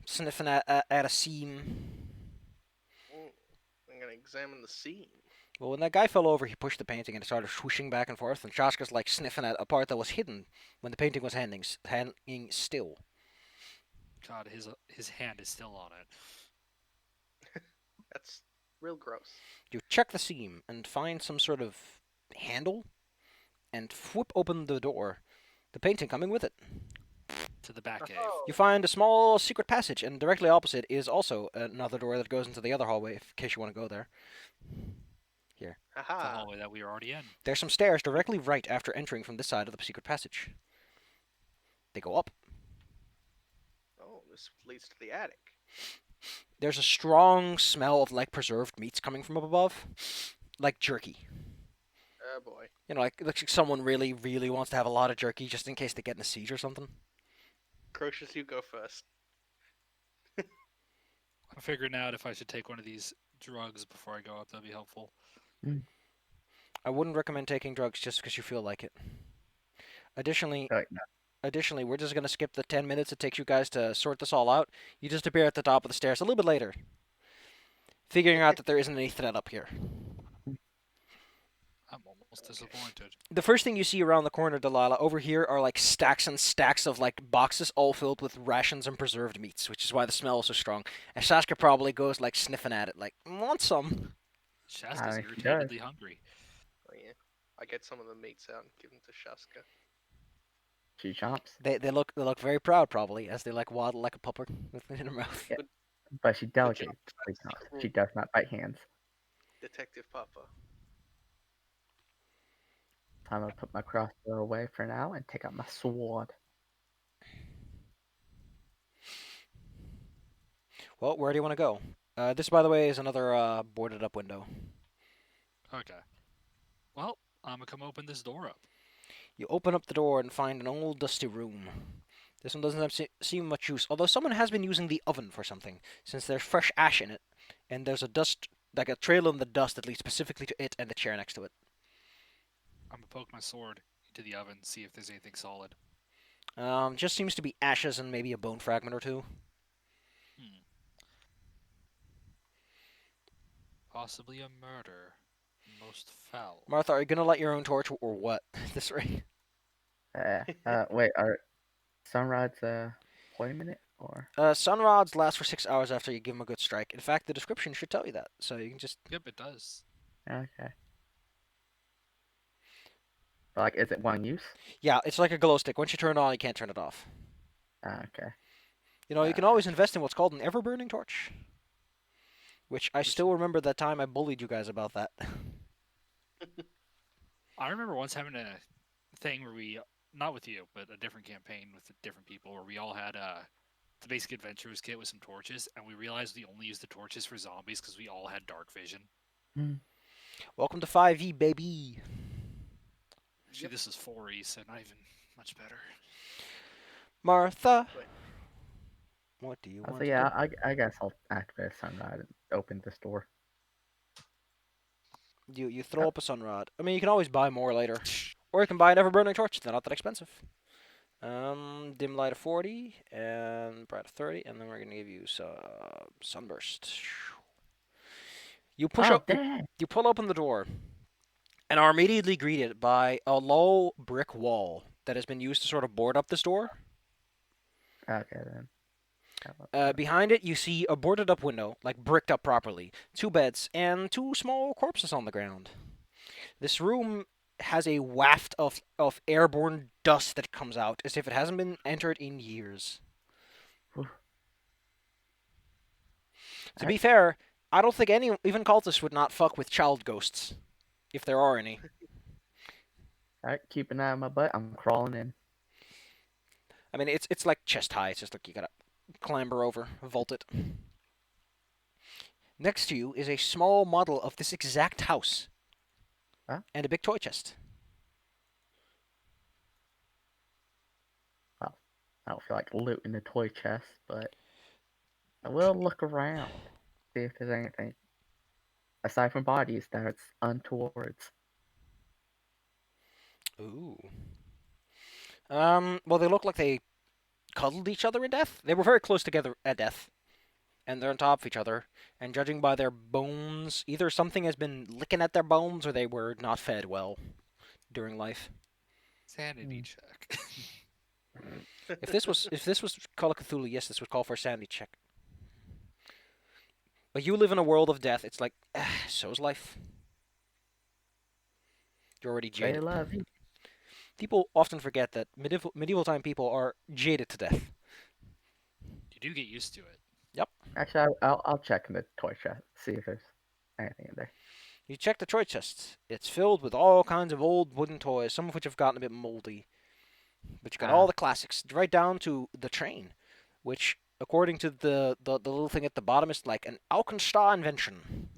sniffing at a seam. I'm going to examine the seam. Well, when that guy fell over, he pushed the painting and it started swooshing back and forth, and Shashka's like sniffing at a part that was hidden when the painting was hanging still. God, his hand is still on it. That's real gross. You check the seam and find some sort of handle, and whip open the door, the painting coming with it. To the back cave. Oh, You find a small secret passage, and directly opposite is also another door that goes into the other hallway, in case you want to go there. The haha. hallway that we are already in. There's some stairs directly right after entering from this side of the secret passage. They go up. Oh, this leads to the attic. There's a strong smell of like preserved meats coming from up above, like jerky. Oh boy. You know, like it looks like someone really, really wants to have a lot of jerky just in case they get in a siege or something. Crocious, you go first. I'm figuring out if I should take one of these drugs before I go up. That'd be helpful. I wouldn't recommend taking drugs just because you feel like it. Additionally, No. we're just gonna skip the 10 minutes it takes you guys to sort this all out. You just appear at the top of the stairs a little bit later, figuring out that there isn't any threat up here. I'm almost disappointed. The first thing you see around the corner, Delilah, over here are like stacks and stacks of like boxes all filled with rations and preserved meats, which is why the smell is so strong. And Saskia probably goes like sniffing at it, like, want some? Shaska's she does. irritatedly hungry. Oh yeah. I get some of the meats out and give them to Shaska. She chomps, They look very proud probably as they like waddle like a pupper with it in her mouth. Yeah. but she job, delicately Shaska. chomps. She does not bite hands. Detective Papa. I'm gonna put my crossbow away for now and take out my sword. Well, where do you want to go? This, by the way, is another boarded up window. Okay. Well, I'm gonna come open this door up. You open up the door and find an old dusty room. This one doesn't seem much use, although someone has been using the oven for something, since there's fresh ash in it, and there's a dust, like a trail in the dust that leads specifically to it and the chair next to it. I'm gonna poke my sword into the oven, see if there's anything solid. Just seems to be ashes and maybe a bone fragment or two. Possibly a murder. Most foul. Martha, are you gonna light your own torch or what? At this rate. Wait, are sunrods poison it or? Sunrods last for 6 hours after you give them a good strike. In fact, the description should tell you that, so you can just. Yep, it does. Okay. Like, is it one use? Yeah, it's like a glow stick. Once you turn it on, you can't turn it off. Okay. You know, you can always invest in what's called an ever-burning torch. Which I still remember that time I bullied you guys about that. I remember once having a thing where we, not with you, but a different campaign with different people, where we all had the basic adventurers kit with some torches, and we realized we only used the torches for zombies because we all had dark vision. Welcome to 5e, baby. Actually, this is 4e, so not even much better. Martha. Wait. What do you want So to yeah, do? I guess I'll activate a sunrod and open this door. You throw up a sunrod. I mean, you can always buy more later. Or you can buy an ever-burning torch. They're not that expensive. Dim light of 40 and bright of 30, and then we're gonna give you some sunburst. You push Oh, up. dang! You pull open the door, and are immediately greeted by a low brick wall that has been used to sort of board up this door. Okay then. That looks good. Behind it, you see a boarded up window, like bricked up properly, two beds, and two small corpses on the ground. This room has a waft of airborne dust that comes out as if it hasn't been entered in years. Whew. To be fair, I don't think any, even cultists, would not fuck with child ghosts, if there are any. Alright, keep an eye on my butt. I'm crawling in. I mean, it's like chest high. It's just like you gotta clamber over, vault it. Next to you is a small model of this exact house. Huh? And a big toy chest. Well, I don't feel like looting the toy chest, but I will look around, see if there's anything aside from bodies that's untowards. Ooh. Well, they look like they cuddled each other in death. They were very close together at death. And they're on top of each other. And judging by their bones, either something has been licking at their bones or they were not fed well during life. Sanity check. If this was Call of Cthulhu, yes, this would call for a sanity check. But you live in a world of death. It's like, so's life. You're already They jaded. love you. People often forget that medieval time people are jaded to death. You do get used to it. Actually, I'll check in the toy chest, see if there's anything in there. You check the toy chest. It's filled with all kinds of old wooden toys, some of which have gotten a bit moldy. But you got all the classics, right down to the train, which, according to the little thing at the bottom, is like an Alkenstar invention.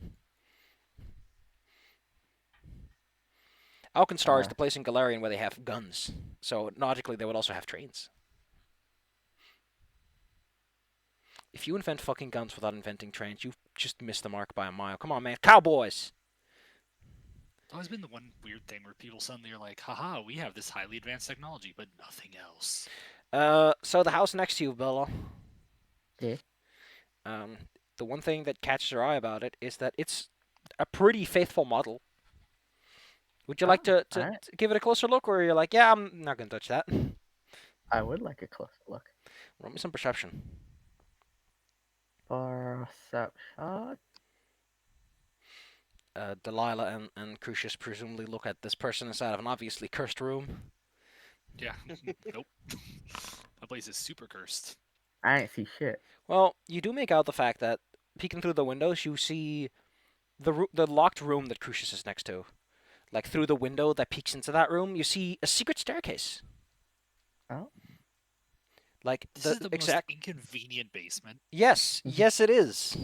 Alkenstar is the place in Galarian where they have guns, so logically they would also have trains. If you invent fucking guns without inventing trains, you've just missed the mark by a mile. Come on, man. Cowboys! It's always been the one weird thing where people suddenly are like, haha, we have this highly advanced technology, but nothing else. So the house next to you, Bella. Yeah. The one thing that catches your eye about it is that it's a pretty faithful model. Would you like to alright. to give it a closer look, or you're like, yeah, I'm not gonna touch that? I would like a closer look. Roll me some perception. Perception. Delilah and Crucius presumably look at this person inside of an obviously cursed room. Yeah. Nope. That place is super cursed. I ain't see shit. Well, you do make out the fact that peeking through the windows, you see the locked room that Crucius is next to. Like through the window that peeks into that room, you see a secret staircase. Oh. Like This the is the exact. most inconvenient basement. Yes, yes, it is.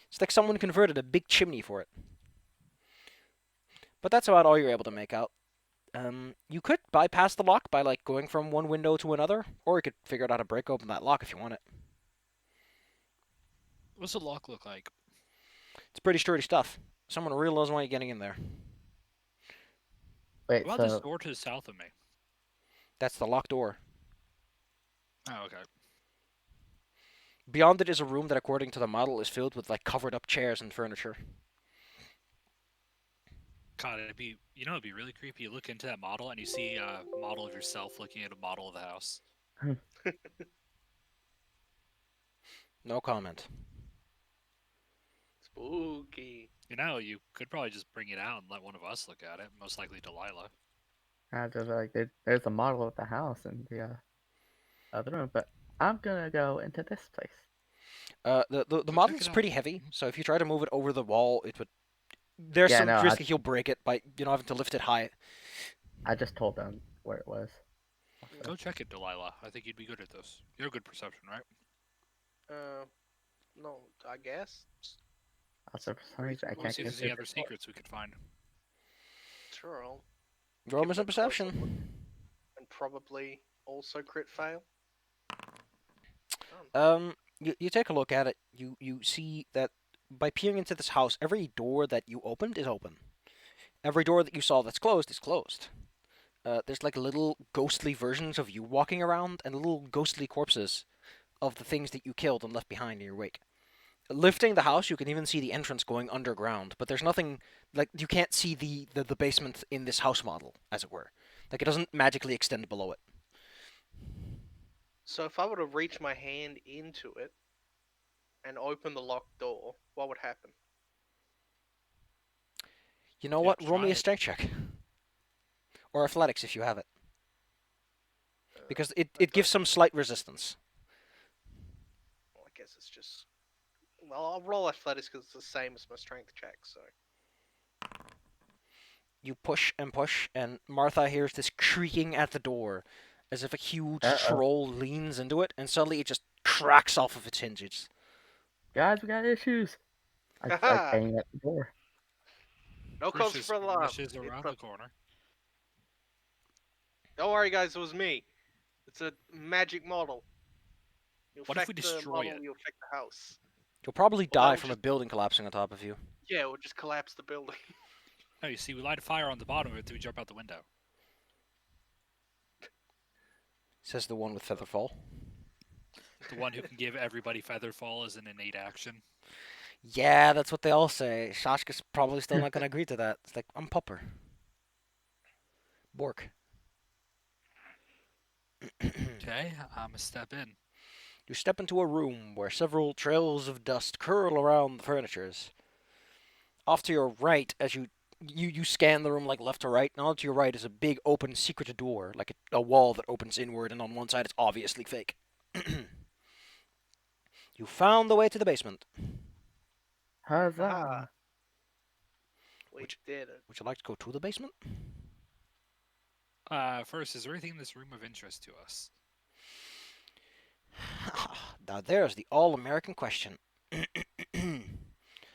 It's like someone converted a big chimney for it. But that's about all you're able to make out. You could bypass the lock by like going from one window to another, or you could figure out how to break open that lock if you want it. What's the lock look like? It's pretty sturdy stuff. Someone really doesn't want you getting in there. Wait, What about so this door to the south of me? That's the locked door. Oh, okay. Beyond it is a room that, according to the model, is filled with like covered up chairs and furniture. God, it'd be really creepy. You look into that model and you see a model of yourself looking at a model of the house. No comment. Spooky. You could probably just bring it out and let one of us look at it. Most likely Delilah. I just like there's a model of the house in the other room, but I'm gonna go into this place. The check model's it out. pretty heavy, so if you try to move it over the wall, it would. There's Yeah, some no, risk that he'll break it by having to lift it high. I just told them where it was. Go check it, Delilah. I think you'd be good at this. You're a good perception, right? No, I guess. Also, for some reason, I We'll can't see if get there's any through other this door. secrets we could find. Sure, I'll Roll give me it some a closer look perception. and probably also crit fail. You take a look at it. You see that by peering into this house, every door that you opened is open. Every door that you saw that's closed is closed. There's like little ghostly versions of you walking around and little ghostly corpses of the things that you killed and left behind in your wake. lifting the house, you can even see the entrance going underground, but there's nothing like you can't see the basement in this house model, as it were. Like it doesn't magically extend below it. So if I were to reach my hand into it and open the locked door, what would happen? You know You have what? to Roll try me a it. strength check or athletics if you have it, because I it don't. gives some slight resistance. Well, I guess it's just. Well, I'll roll athletics because it's the same as my strength check. So You push, and Martha hears this creaking at the door, as if a huge Uh-oh. troll leans into it, and suddenly it just cracks off of its hinges. Guys, we got issues. I haha! bang at the door. No cause for alarm. Rushes around the corner. Don't worry, guys. It was me. It's a magic model. You What if we affect the destroy model, it? you affect the house. You'll probably Well, that die would from a just building collapsing on top of you. yeah, it would just collapse the building. No, you see, we light a fire on the bottom of it, then we jump out the window. Says the one with Featherfall. The one who can give everybody Featherfall as an innate action. Yeah, that's what they all say. Shashka's probably still not going to agree to that. It's like, I'm Pupper. Bork. Okay, I'm a step in. You step into a room where several trails of dust curl around the furnitures. Off to your right, as you scan the room like left to right, and on to your right is a big open secret door, like a wall that opens inward, and on one side it's obviously fake. You found the way to the basement. Haha, Huzzah! we Which- did it. Would you like to go to the basement? First, is there anything in this room of interest to us? Now there's the all-American question.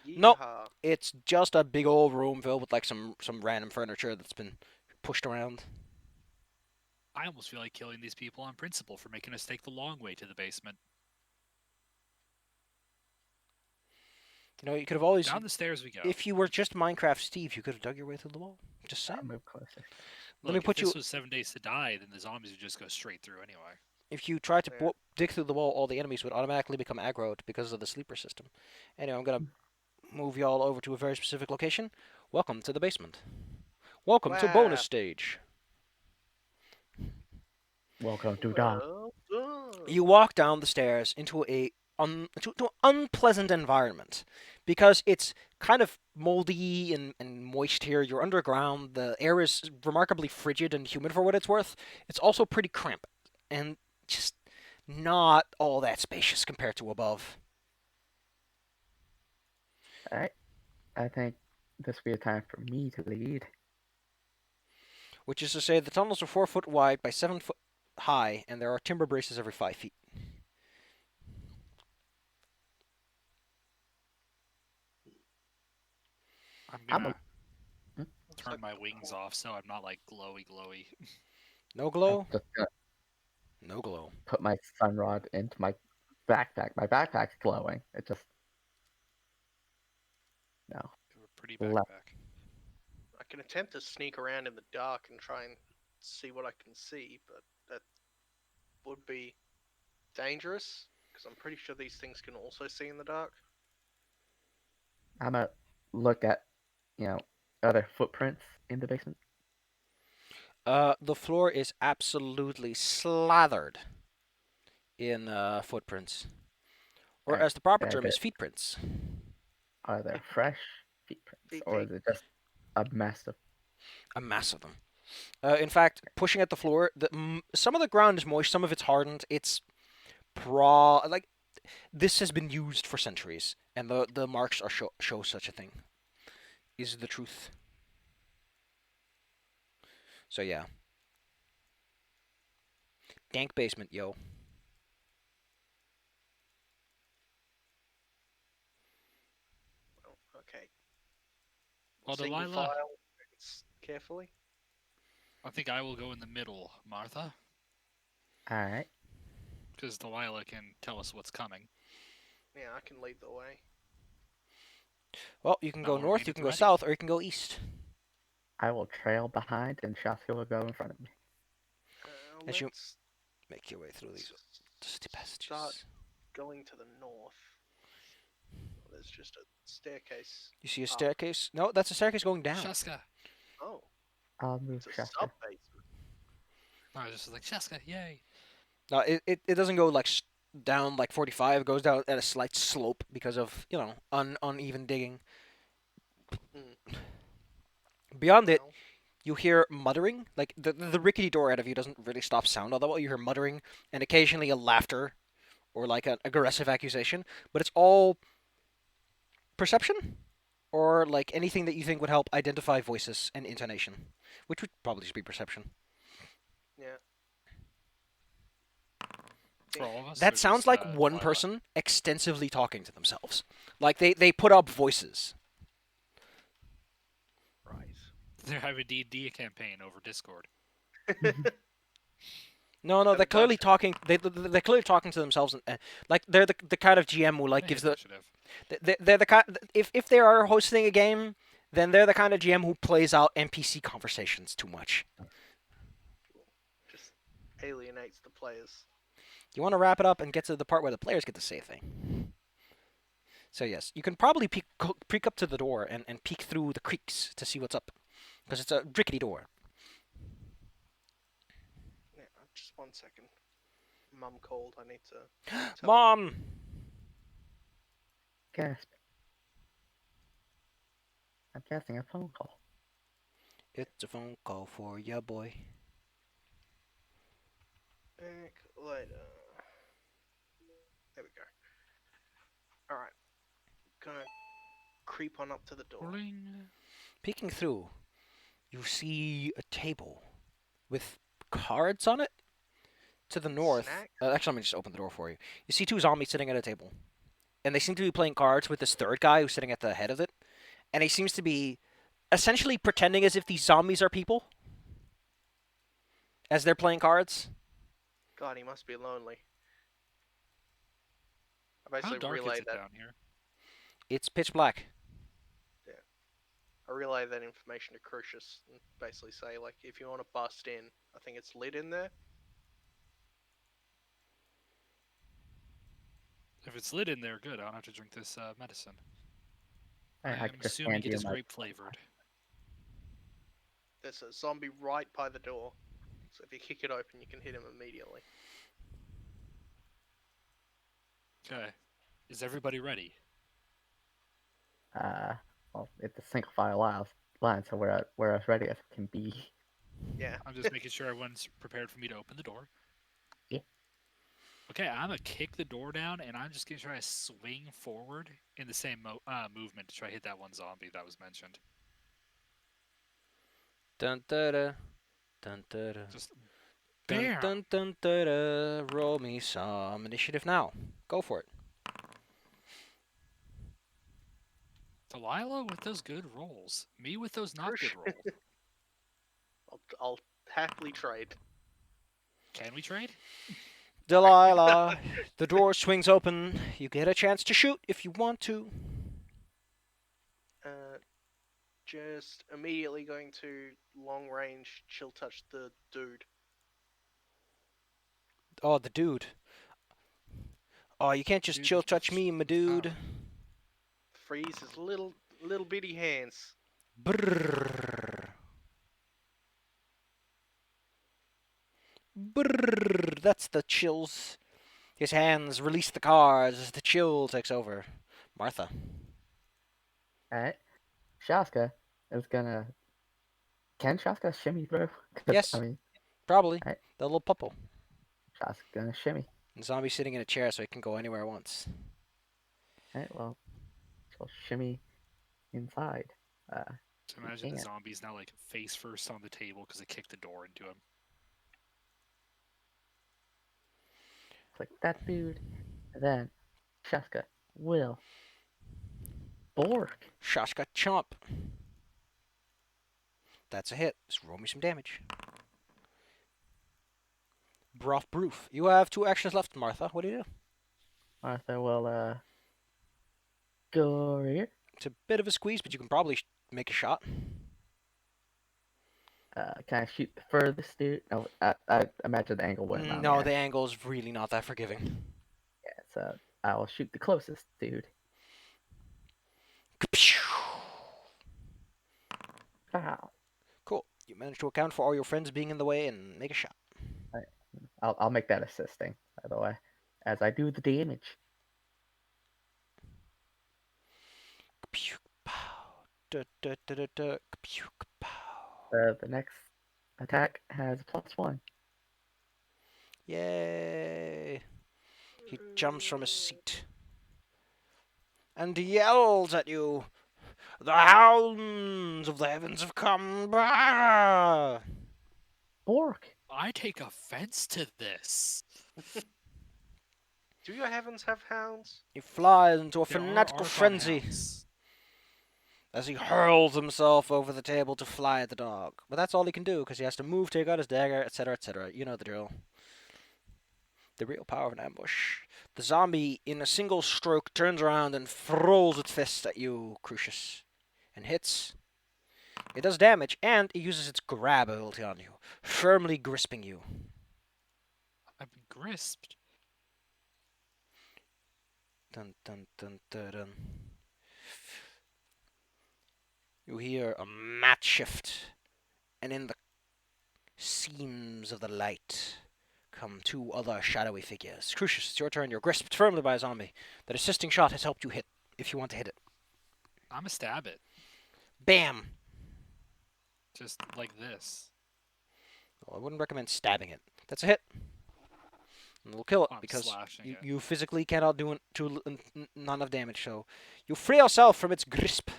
Nope. Yeehaw. It's just a big old room filled with like some random furniture that's been pushed around. I almost feel like killing these people on principle for making us take the long way to the basement. You know, you could have always, Down the stairs we go. if you were just Minecraft Steve, you could have dug your way through the wall. Just I'll saying. move closer. Look, me if put this you- was 7 Days to Die, then the zombies would just go straight through anyway. If you tried to Yeah. dig through the wall, all the enemies would automatically become aggroed because of the sleeper system. Anyway, I'm gonna move y'all over to a very specific location. Welcome to the basement. Welcome to bonus Wow. stage. Welcome to Dom. Well done. You walk down the stairs into to an unpleasant environment because it's kind of moldy and moist here. You're underground. The air is remarkably frigid and humid for what it's worth. It's also pretty cramped and just not all that spacious compared to above. Alright. I think this will be a time for me to lead. Which is to say, the tunnels are 4 foot wide by 7 foot high, and there are timber braces every 5 feet. I'm I'm gonna a- turn my wings off so I'm not like glowy. No I'm glow? just gonna No glow. put my sun rod into my backpack. My backpack's glowing. It just no. You have a pretty Left. backpack. I can attempt to sneak around in the dark and try and see what I can see, but that would be dangerous because I'm pretty sure these things can also see in the dark. I'm gonna look at, other footprints in the basement. The floor is absolutely slathered in footprints. Or Alright, as the proper yeah, term good. is, feetprints. Are there fresh footprints, Feet, or feet. is it just a mess of? A mass of them. In fact, pushing at the floor, some of the ground is moist, some of it's hardened. It's like this has been used for centuries, and the marks are show such a thing. Is the truth. So yeah. Dank basement, yo. Well, okay. Well, Single Delilah, file carefully. I think I will go in the middle, Martha, All right. because Delilah can tell us what's coming. Yeah, I can lead the way. Well, you can Now go we'll north, read you it can go ready. south, or you can go east. I will trail behind, and Shaska will go in front of me. As you Let's make your way through these dusty start passages. going to the north. there's just a staircase. You see a up. staircase? No, that's a staircase going down. Shaska. Oh, I'll move it's a Shasta. sub basement. I was just like, Shaska, yay. No, it doesn't go like down like 45. It goes down at a slight slope because of uneven digging. Beyond it, Well, you hear muttering. Like the rickety door out of you doesn't really stop sound all that well. You hear muttering and occasionally a laughter or like an aggressive accusation, but it's all perception or like anything that you think would help identify voices and intonation, which would probably just be perception. yeah. For all of us. That or sounds just, like one Lila? person extensively talking to themselves. Like they put up voices. Right. They have a D&D campaign over Discord. No, Have they're a clearly dungeon. talking. They're clearly talking to themselves, and like they're the kind of GM who like Hey, gives the initiative. they're the kind. If they are hosting a game, then they're the kind of GM who plays out NPC conversations too much. Just alienates the players. You want to wrap it up and get to the part where the players get to say a thing. So yes, you can probably peek up to the door and peek through the creaks to see what's up, because it's a rickety door. Yeah, just 1 second. Mum called. I need to tell her. Mom. Gasp. I'm guessing a phone call. It's a phone call for ya, boy. Back later. There we go. Alright. Gonna creep on up to the door. Ring. Peeking through, you see a table with cards on it. To the north, Snack? actually, let me just open the door for you. You see two zombies sitting at a table, and they seem to be playing cards with this third guy who's sitting at the head of it, and he seems to be essentially pretending as if these zombies are people as they're playing cards. God, he must be lonely. I How basically dark is relay it that. down here? It's pitch black. I relay that information to Crucius and basically say, like, if you want to bust in, I think it's lit in there. If it's lit in there, good. I don't have to drink this medicine. I I'm could just assuming hand it you is my- grape flavored. There's a zombie right by the door, so if you kick it open, you can hit him immediately. Okay. Is everybody ready? Well, it's a single file line, so we're as ready as it can be. Yeah. I'm just making sure everyone's prepared for me to open the door. Yeah. Okay, I'm gonna kick the door down, and I'm just gonna try to swing forward in the same movement to try to hit that one zombie that was mentioned. Dun da da, dun da da. Just Dun bam. dun dun da da. Roll me some initiative now. Go for it. Delilah with those good rolls. Me with those not good rolls. I'll happily trade. Can we trade? Delilah, the door swings open. You get a chance to shoot if you want to. Just immediately going to long range chill touch the dude. Oh, the dude. Oh, you can't just Dude chill with touch the me, my dude. Freeze his little bitty hands. Brrr. Brrr. That's the chills. His hands release the cards as the chill takes over. Martha. Alright. Shaska is gonna. Can Shaska shimmy through? 'Cause, Yes. I mean, Probably. Alright. The little puppo. Shaska's gonna shimmy. The zombie sitting in a chair so he can go anywhere at once. Alright, well, she'll shimmy inside. So imagine the can't. zombies now like face first on the table because I kicked the door into him. It's like that dude. And then Shaska will bork. Shashka chomp. That's a hit. Just roll me some damage. Broth proof. You have 2 actions left, Martha. What do you do? Martha will go over here. It's a bit of a squeeze, but you can probably make a shot. Can I shoot the furthest dude? No, I imagine the angle went around No, there. the angle's really not that forgiving. Yeah, so I will shoot the closest dude. Pow. Cool. You managed to account for all your friends being in the way and make a shot. I'll make that assisting, by the way, as I do the damage. Pew, pow. Da, da, da, da, da. Pew, pow. The next attack has +1. Yay. He jumps from his seat and yells at you. The hounds of the heavens have come. Bah! Bork. I take offense to this. Do your heavens have hounds? He flies into a There are fanatical Archon frenzy hounds. as he hurls himself over the table to fly at the dog. But that's all he can do because he has to move, take out his dagger, etc., etc. You know the drill. The real power of an ambush. The zombie, in a single stroke, turns around and throws its fist at you, Crucius, and hits. It does damage, and it uses its grab ability on you, firmly gripping you. I've been grisped. Dun, dun, dun, dun, dun. You hear a matte shift, and in the seams of the light come two other shadowy figures. Crucius, it's your turn. You're gripped firmly by a zombie. That assisting shot has helped you hit, if you want to hit it. I'ma stab it. Bam! Just like this. Well, I wouldn't recommend stabbing it. That's a hit. And we'll kill it I'm because slashing it. you physically cannot do none of damage. So you free yourself from its grasp.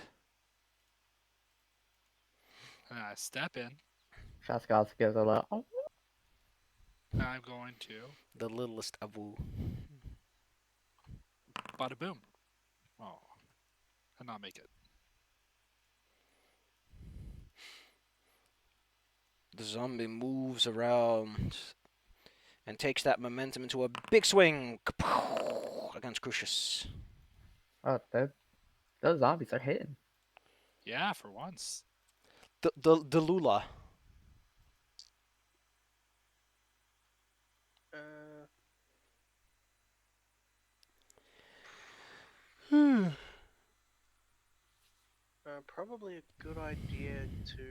And I step in. Shaska also gives a little. Oh. And I'm going to The littlest avu. bada boom. Oh. And not make it. The zombie moves around and takes that momentum into a big swing against Crucius. Oh, those zombies are hitting. Yeah, for once. The Lula. Probably a good idea to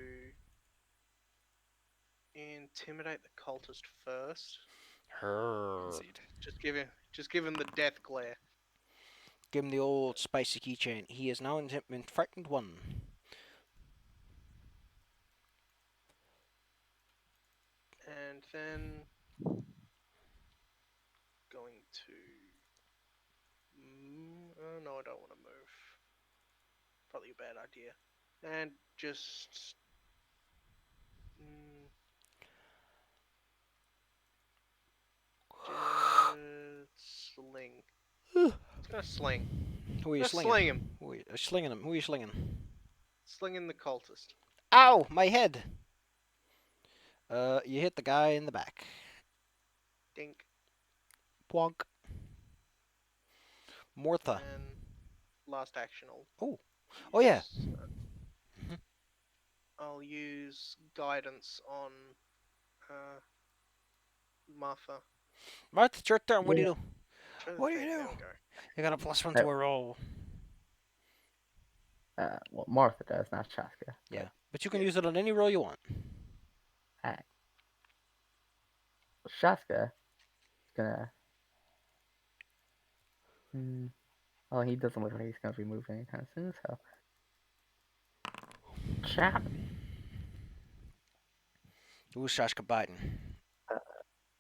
intimidate the cultist first. Concede. Just give him the death glare. Give him the old spicy keychain. He is now in frightened one. And then going to. Oh no, I don't want to move. Probably a bad idea. And just. Just sling. It's gonna sling. Who are you Just slinging? sling him. Who are you slinging him? Who are you slinging? Slinging the cultist. Ow! My head! You hit the guy in the back. Dink. Plonk. Mortha. And last action. Oh, yeah. I'll use guidance on Martha. Martha, it's your turn. What do you do? Show the What do you thing, do? there we go. You got a +1 to a roll. Well, Martha does, not Shaska. Yeah. But you can use it on any roll you want. Alright. Shaska is gonna. Well, he doesn't look like he's gonna be moving anytime soon, so. Chap. Who's Shashka biting?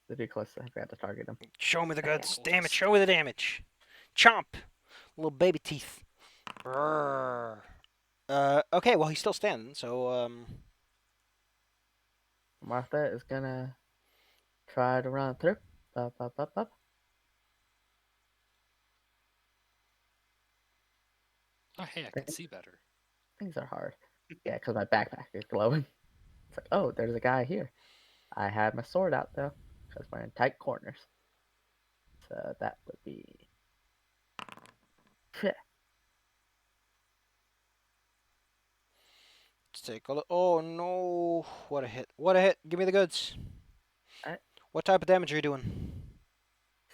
The dude close to forgot to target him. Show me the goods. Yeah. Damn it, show me the damage. Chomp. Little baby teeth. Brrr. Okay, well, he's still standing, so, Martha is gonna try to run through. Up. Oh, hey, I can see better. Things are hard. Yeah, because my backpack is glowing. It's like, oh, there's a guy here. I have my sword out, though, because we're in tight corners. So that would be. let's take a look. Oh, no. What a hit. What a hit. Give me the goods. Alright. What type of damage are you doing?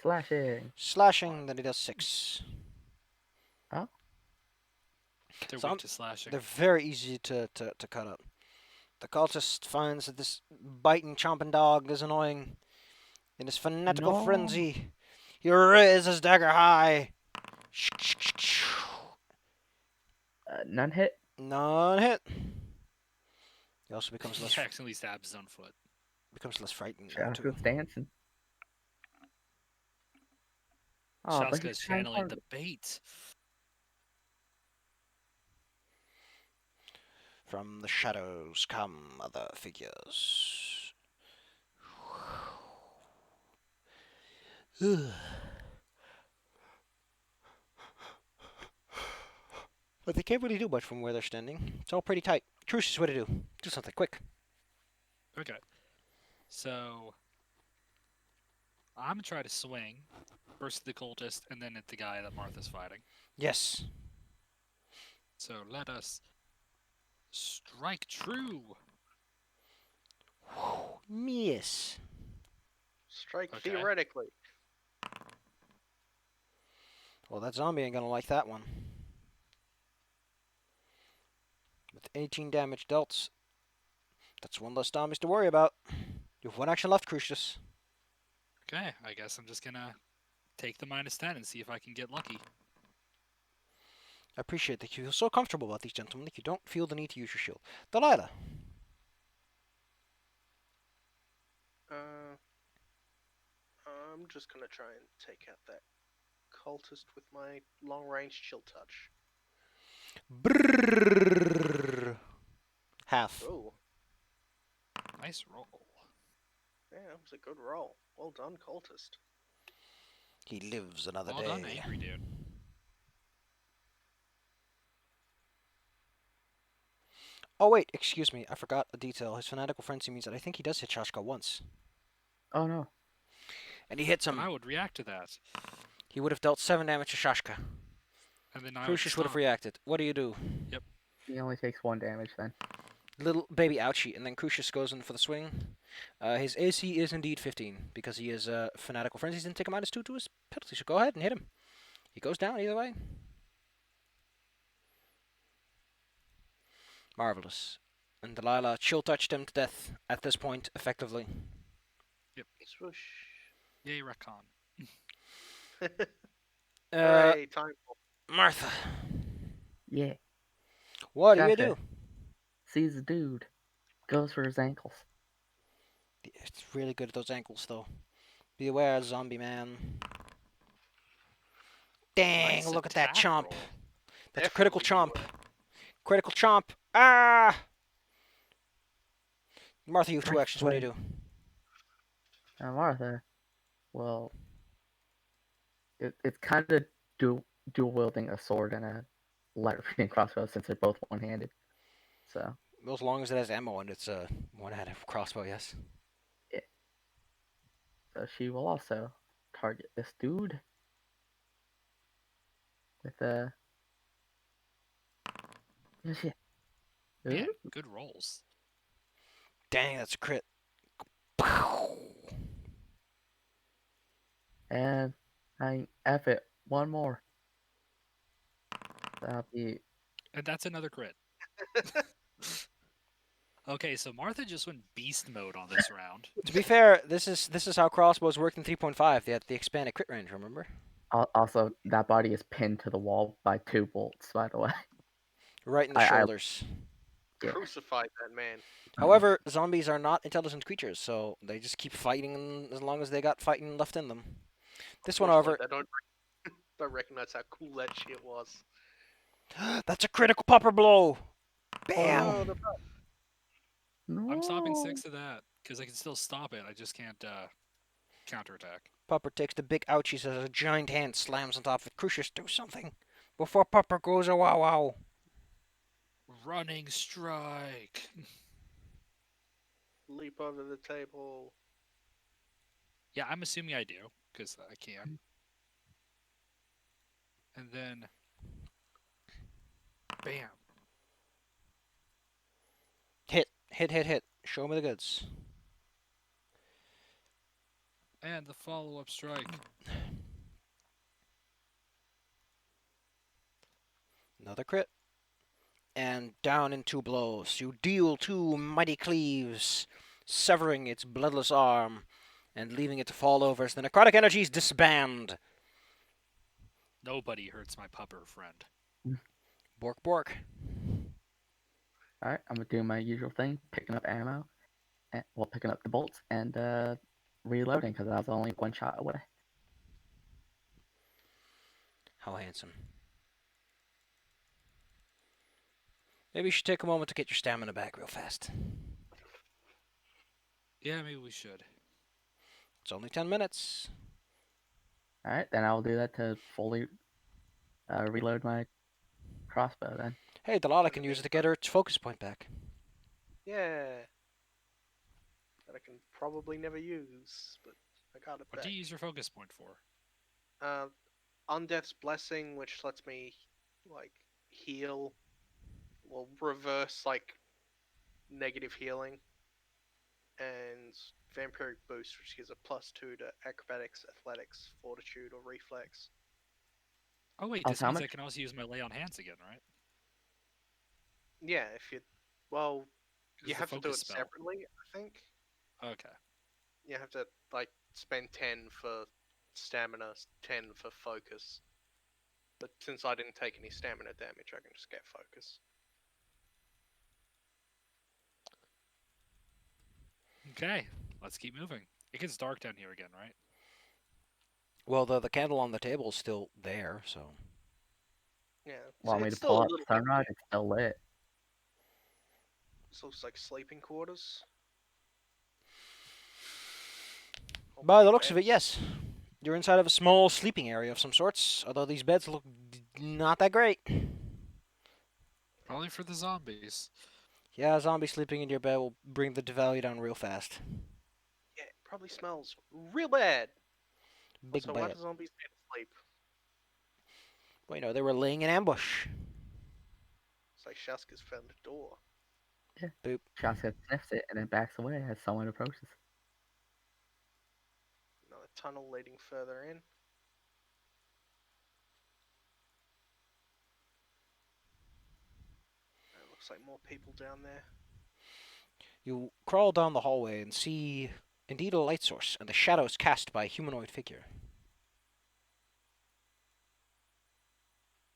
Slashing. Slashing, then he does 6. They're So weak to slashing. They're very easy to cut up. The cultist finds that this biting, chomping dog is annoying. In his fanatical No. frenzy, he raises his dagger high. None hit. None hit. He also becomes He less accidentally stabs his own foot. frightened now too. Shaska's dancing. Oh, but Shaska's he's trying channeling hard. the bait. From the shadows come other figures. But they can't really do much from where they're standing. It's all pretty tight. Crucius, what to do? Do something quick. Okay. So I'm gonna try to swing, first at the cultist, and then at the guy that Martha's fighting. Yes. So let us strike true. Miss. Strike Okay. theoretically. Well, that zombie ain't gonna like that one. With 18 damage dealt, that's one less zombies to worry about. You have one action left, Crucius. Okay, I guess I'm just gonna take the -10 and see if I can get lucky. I appreciate that you feel so comfortable about these gentlemen that you don't feel the need to use your shield. Delilah. I'm just gonna try and take out that cultist with my long-range chill touch. Brrrr. Half. Oh, Nice roll. yeah, that was a good roll. Well done, cultist. He lives another Well day. done, angry dude. Oh wait, excuse me, I forgot a detail. His fanatical frenzy means that I think he does hit Shashka once. Oh no. And he hits And him. I would react to that. He would have dealt 7 damage to Shashka. And then I would Crucius would have stop. reacted. What do you do? He only takes 1 damage then. Little baby ouchie, and then Crucius goes in for the swing. His AC is indeed 15, because he is fanatical frenzy. He didn't take a -2 to his penalty, so go ahead and hit him. He goes down either way. Marvelous. And Delilah chill touched him to death at this point, effectively. Yep. Swoosh. Yay, retcon. Hooray, time for Martha, Yeah. what do you Shasta do? sees the dude. Goes for his ankles. It's really good at those ankles, though. Be aware, zombie man. Dang, Nice look at that attack chomp. roll. That's a critical Definitely chomp. Critical chomp. Ah! Martha, you have 2 Right actions. What do you do? Now Martha, well, it's kind of dual wielding a sword and a light repeating crossbow since they're both one-handed. So Well, as long as it has ammo and it's a one-handed crossbow, yes. she will also target this dude with a. Oh, shit. Man, Ooh. good rolls. Dang, that's a crit. And I F it. One more. That'll be. And that's another crit. Okay, so Martha just went beast mode on this round. To be fair, this is how crossbows worked in 3.5. They had the expanded crit range, remember? Also, that body is pinned to the wall by 2 bolts, by the way. Right in the I- shoulders. Yeah. crucified that man. However, zombies are not intelligent creatures, so they just keep fighting as long as they got fighting left in them. This one, however, Unfortunately, don't recognize how cool that shit was. that's a critical popper blow. Bam. Oh, the I'm stopping No. 6 of that, because I can still stop it. I just can't counterattack. Popper takes the big ouchies as a giant hand slams on top of it. Crucius, do something before Popper goes a wow wow. Running strike. leap over the table. Yeah, I'm assuming I do, because I can. And then, bam. Hit. Show me the goods. And the follow-up strike. Another crit. and down in 2 blows. You deal 2 mighty cleaves, severing its bloodless arm and leaving it to fall over as the necrotic energies disband. Nobody hurts my pupper friend. Bork bork. Alright, I'm gonna do my usual thing, picking up ammo, picking up the bolts, and reloading, because I was only one shot away. How handsome. Maybe you should take a moment to get your stamina back real fast. Yeah, maybe we should. It's only 10 minutes. Alright, then I'll do that to fully reload my crossbow then. Hey, Delilah can use it to get her focus point back. Yeah. That I can probably never use, but I got it What back. do you use your focus point for? Undeath's Blessing, which lets me, like, heal, well, reverse, like, negative healing, and Vampiric Boost, which gives a +2 to Acrobatics, Athletics, Fortitude, or Reflex. Oh wait, Oh, this how means I much? can also use my lay on hands again, right? Yeah, if you, well, 'Cause you the have to do it focus spell. separately, I think. Okay. You have to, like, spend 10 for stamina, 10 for focus. But since I didn't take any stamina damage, I can just get focus. Okay, let's keep moving. It gets dark down here again, right? Well, the candle on the table is still there, so. Yeah, Want me it's to still pull a out little the bit. sunrod? It's still lit. This looks like sleeping quarters. By the looks of it, yes. You're inside of a small sleeping area of some sorts, although these beds look not that great. Probably for the zombies. Yeah, a zombie sleeping in your bed will bring the value down real fast. Yeah, it probably smells real bad. Big Also, why bad. do zombies need to sleep? Well, you know, they were laying in ambush. It's like Shaska's found a door. Yeah. Boop. Shaska sniffs it and then backs away as someone approaches. Another tunnel leading further in. It looks like more people down there. You crawl down the hallway and see, indeed, a light source, and the shadows cast by a humanoid figure.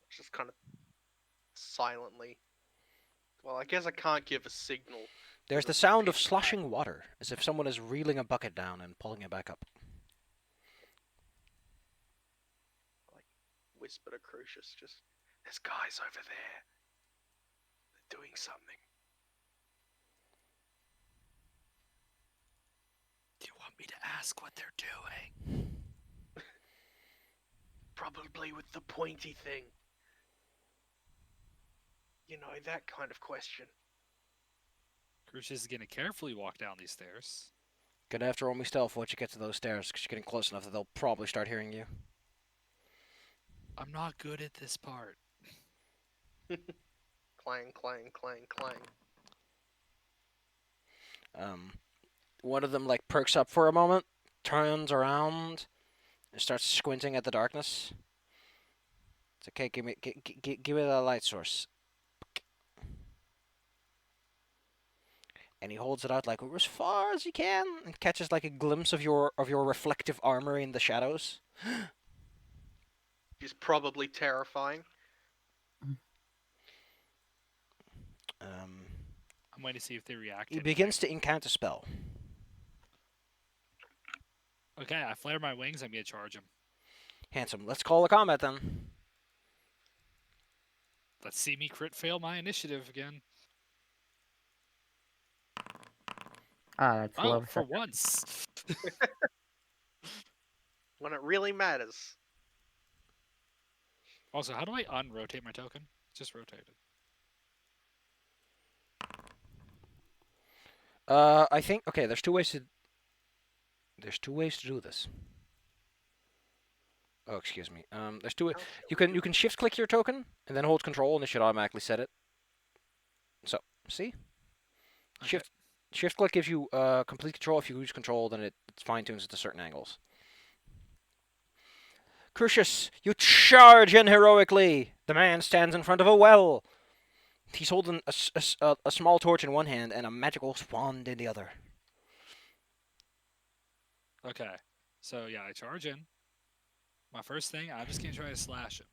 Just kind of silently. Well, I guess I can't give a signal. There's the It's sound of pitch sloshing water, as if someone is reeling a bucket down and pulling it back up. Whisper to Crucius, just, there's guys over there. They're doing something. Do you want me to ask what they're doing? Probably with the pointy thing. You know, that kind of question. Crucius is gonna carefully walk down these stairs. Gonna have to roll me stealth once you get to those stairs, because you're getting close enough that they'll probably start hearing you. I'm not good at this part. Clang, clang, clang, clang. One of them, like, perks up for a moment, turns around, and starts squinting at the darkness. It's okay, give me that light source. And he holds it out like as far as he can, and catches like a glimpse of your reflective armor in the shadows. Which is probably terrifying. I'm waiting to see if they react. He begins to incant a spell. Okay, I flare my wings. I'm gonna charge him. Handsome. Let's call the combat then. Let's see me crit fail my initiative again. Ah, that's Oh, low. for once. When it really matters. Also, how do I unrotate my token? Just rotate it. I think okay. There's two ways to do this. Oh, excuse me. There's two. You can shift click your token and then hold control, and it should automatically set it. So see, Okay. shift click gives you complete control. If you lose control, then it fine tunes it to certain angles. Crucius, you charge in heroically. The man stands in front of a well. He's holding a small torch in one hand and a magical wand in the other. Okay. So yeah, I charge in. My first thing, I'm just gonna try to slash him.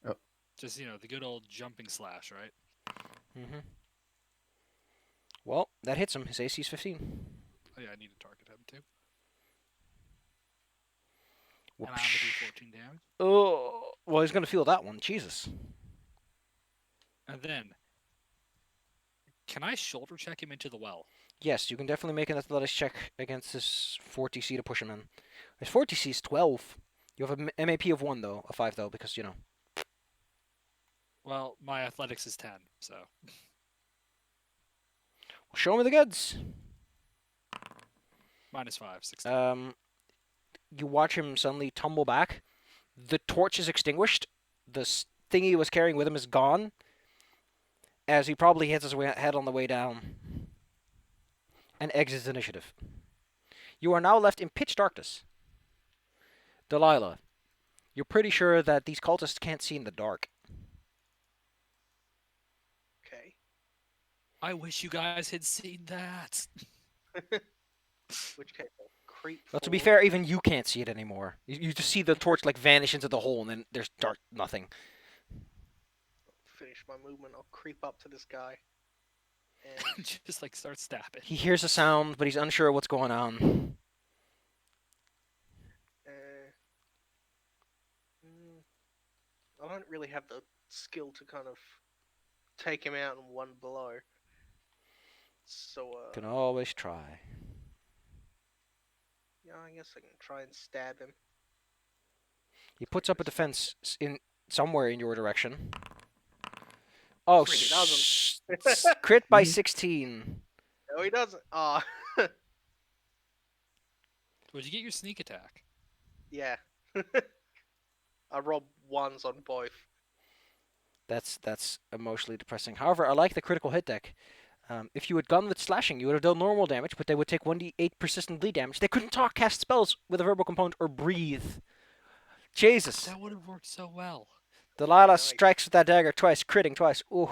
Oh. Just the good old jumping slash, right? Mm-hmm. Well, that hits him. His AC's 15. Oh yeah, I need to target him too. And I'm gonna do 14 damage. Oh, well, he's gonna feel that one. Jesus. And then, can I shoulder check him into the well? Yes, you can definitely make an athletics check against his 40C to push him in. His 40C is 12. You have a MAP of 1, though. A 5, though, because, Well, my athletics is 10, so Show me the goods. -5, 16. You watch him suddenly tumble back. The torch is extinguished. The thing he was carrying with him is gone. As he probably hits his head on the way down. And exits initiative. You are now left in pitch darkness. Delilah, you're pretty sure that these cultists can't see in the dark. Okay. I wish you guys had seen that. Which case I'll creep. Well, to be forward. fair, even you can't see it anymore. You just see the torch like vanish into the hole, and then there's dark nothing. Finish my movement. I'll creep up to this guy. And Just like start stabbing. He hears a sound, but he's unsure what's going on. I don't really have the skill to kind of take him out in one blow. So, Can always try. yeah, I guess I can try and stab him. He puts up a defense in somewhere in your direction. Oh, He doesn't. crit by 16. No, he doesn't. Ah, Would you get your sneak attack? yeah. I rolled ones on both. That's emotionally depressing. However, I like the critical hit deck. If you had gone with slashing, you would have done normal damage, but they would take 1d8 persistent bleed damage. They couldn't talk, cast spells with a verbal component, or breathe. Jesus. That would have worked so well. Delilah Yeah, strikes with that dagger twice, critting twice. Ooh.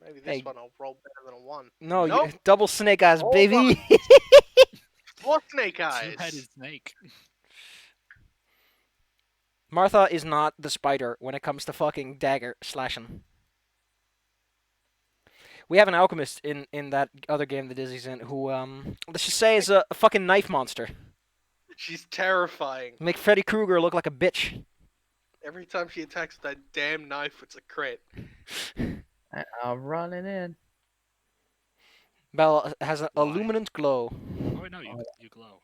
Maybe this Hey. one I'll roll better than a 1. No, Nope. double snake eyes, Hold baby. 4 snake eyes. Two-headed snake. Martha is not the spider when it comes to fucking dagger slashing. We have an alchemist in that other game that Dizzy's in who, let's just say is a fucking knife monster. She's terrifying. Make Freddy Krueger look like a bitch. Every time she attacks with that damn knife, it's a crit. I'm running in. Bella has a Why? luminant glow. Oh wait, no, you glow.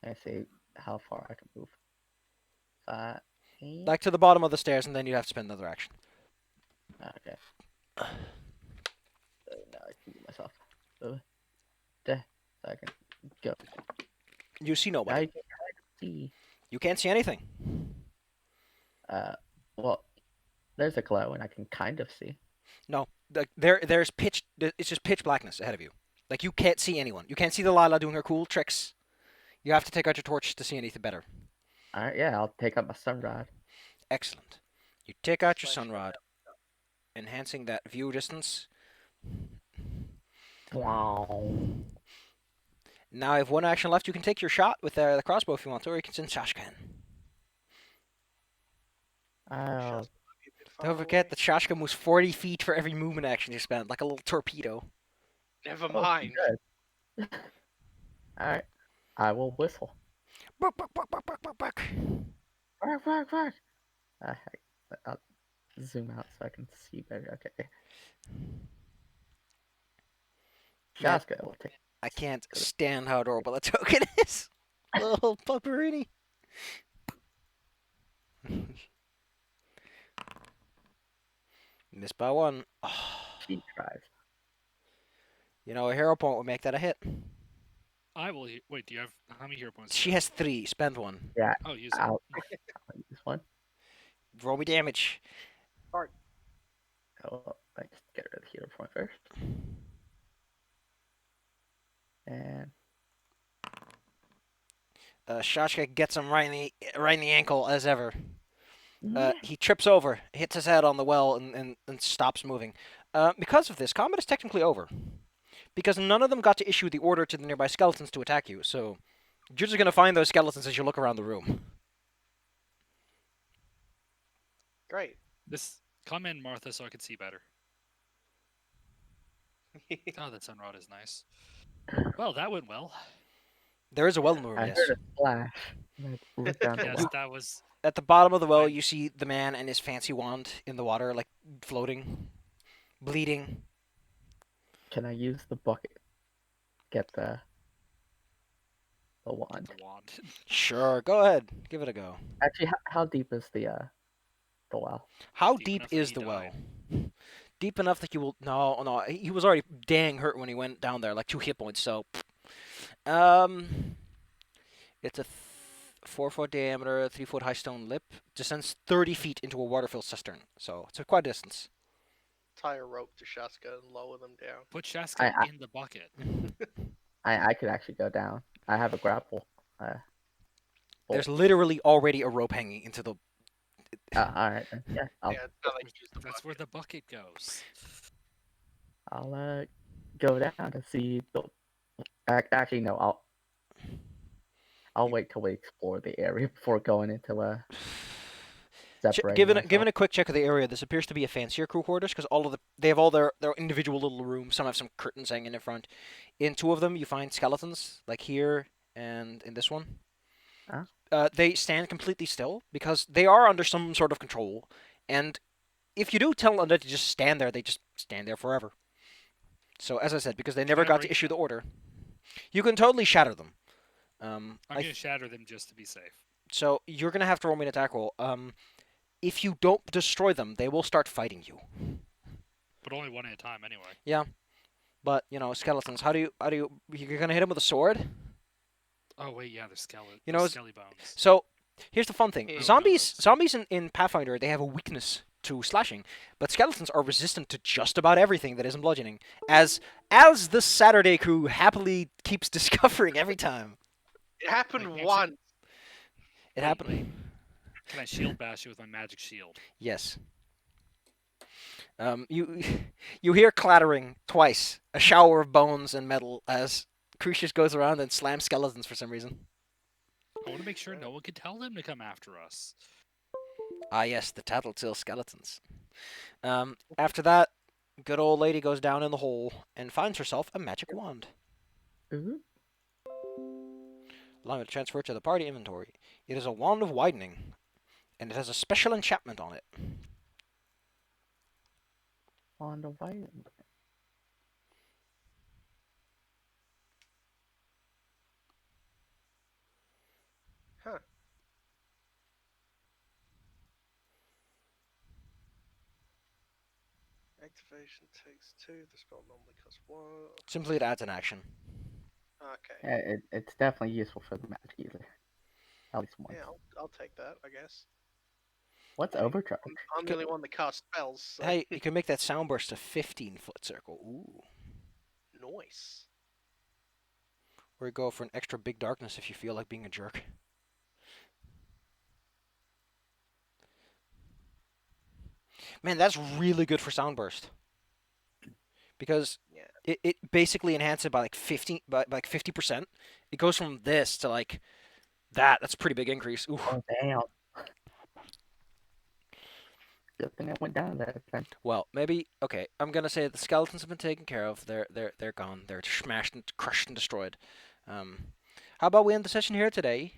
Let's see how far I can move. 5, 8. Like to the bottom of the stairs, and then you have to spend another action. Okay. Now I can get myself. There. So I can go. You see Now nobody. you can kind of see. You can't see anything. Well, there's a glow, and I can kind of see. No, there's pitch. It's just pitch blackness ahead of you. Like you can't see anyone. You can't see Delilah doing her cool tricks. You have to take out your torch to see anything better. All right, yeah, I'll take up my sun rod. Excellent. You take out your Slash sunrod, enhancing that view distance. Wow. Now, I have one action left. You can take your shot with the crossbow if you want, or you can send Shashkan. Oh, Don't forget that Shashka moves 40 feet for every movement action you spend, like a little torpedo. Never oh, mind. good. All right, I will whistle. Buck, buck, buck, buck, buck, buck, buck. Bark, bark, bark. I'll zoom out so I can see better. Okay. Yeah. Shaska will take. I can't stand how adorable that token is. Little pupperini. Missed by 1. She tries. You know, a hero point would make that a hit. I will. Wait, do you have how many hero points? She has 3. Spend 1. Yeah, Oh, use it. I'll use one. Roll me damage. Oh, let's get rid of the hero point first. And Shashka gets him right in the ankle as ever. He trips over, hits his head on the well, and stops moving. Because of this, combat is technically over. Because none of them got to issue the order to the nearby skeletons to attack you, so you're just gonna find those skeletons as you look around the room. Great. This come in, Martha, so I can see better. Oh, that sun rod is nice. Well, that went well. There is a well in the room, I yes. heard a splash. And I looked down the Yes, well. that was. At the bottom of the well, I- you see the man and his fancy wand in the water, like floating, bleeding. Can I use the bucket? Get the wand. The wand. Sure, go ahead, give it a go. Actually, how deep is the well? How Deep deep enough that is he the well? died. Deep enough that you will. No. He was already dang hurt when he went down there, like 2 hit points. So, it's a 4-foot diameter, 3-foot high stone lip. Descends 30 feet into a water-filled cistern. So it's a quite a distance. Tie a rope to Shaska and lower them down. Put Shaska I- in the bucket. I could actually go down. I have a grapple. There's literally already a rope hanging into the. All right. Then. Yeah. Yeah, it's not like use the That's where bucket. the bucket goes. I'll go down to see the. Actually, no. I'll wait till we explore the area before going into separating Given myself. a quick check of the area, this appears to be a fancier crew quarters because they have all their individual little rooms. Some have some curtains hanging in front. In 2 of them, you find skeletons, like here and in this one. Huh? They stand completely still because they are under some sort of control, and if you do tell them to just stand there, they just stand there forever. So as I said, because they never I got to break issue the them? order, you can totally shatter them. I'm I gonna th- shatter them just to be safe. so you're gonna have to roll me an attack roll. If you don't destroy them, they will start fighting you. But only one at a time anyway. But skeletons. How do you? You're gonna hit them with a sword. Oh wait, yeah, they're skeleton. You know, skelly bones. So here's the fun thing: Yeah. zombies in Pathfinder, they have a weakness to slashing, but skeletons are resistant to just about everything that isn't bludgeoning. As the Saturday crew happily keeps discovering every time It happened Like, once. it Wait, happened. wait. Can I shield bash it with my magic shield? Yes. You you hear clattering twice, a shower of bones and metal as Crucius goes around and slams skeletons for some reason. I want to make sure no one can tell them to come after us. Ah, yes, the tattletale skeletons. After that, good old lady goes down in the hole and finds herself a magic wand. Ooh. Allowing it to transfer to the party inventory. It is a wand of widening, and it has a special enchantment on it. On the white. Huh. Activation takes 2. The spell normally costs 1. Simply, it adds an action. Okay. Yeah, it's definitely useful for the magic user. At least once. Yeah, I'll take that, I guess. What's overcharge? I'm the only one that casts spells, so Hey, you can make that sound burst a 15-foot circle. Ooh. nice. Or you go for an extra big darkness if you feel like being a jerk. Man, that's really good for sound burst. Because Yeah. it basically enhances it by like 50%. It goes from this to like that. That's a pretty big increase. Ooh. Oh damn. Good thing I went down there then. Well, maybe okay. I'm gonna say the skeletons have been taken care of. They're gone. They're smashed and crushed and destroyed. How about we end the session here today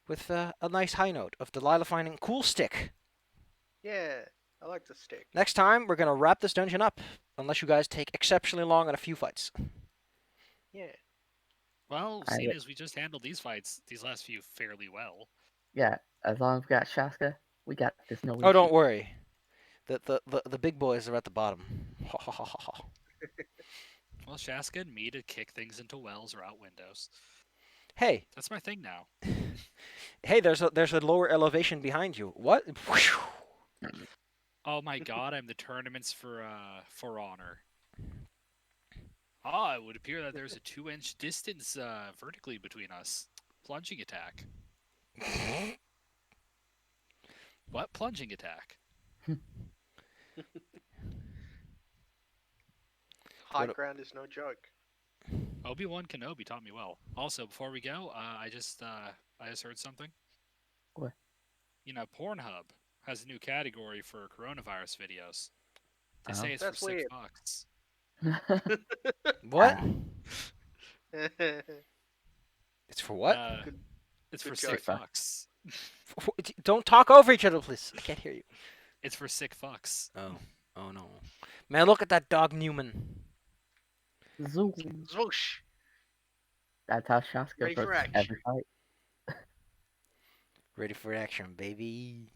with a nice high note of Delilah finding cool stick. Yeah, I like the stick. Next time we're gonna wrap this dungeon up, unless you guys take exceptionally long on a few fights. Yeah. Well, I- seeing as we just handled these fights, these last few fairly well. Yeah, as long as we got Shaska, we got this. No. Oh, don't worry. The big boys are at the bottom. Ha ha ha ha ha. Well, Shaska and me to kick things into wells or out windows. Hey, That's my thing now. hey, there's a lower elevation behind you. What? Oh my god, I'm the tournaments for honor. Ah, it would appear that there's a 2-inch distance vertically between us. Plunging attack. What? Plunging attack. High What- ground is no joke. Obi-Wan Kenobi taught me well. Also, before we go, I just heard something. What? You know, Pornhub has a new category for coronavirus videos. They Oh. say it's That's for weird. $6. What? Good It's for what? It's Good for joke. sick fucks. Don't talk over each other, please. I can't hear you. It's for sick fucks. Oh. Oh no. Man, look at that dog Newman. Zoom. Zwoosh. That's how shots go Ready for for action. every fight. Ready for action, baby.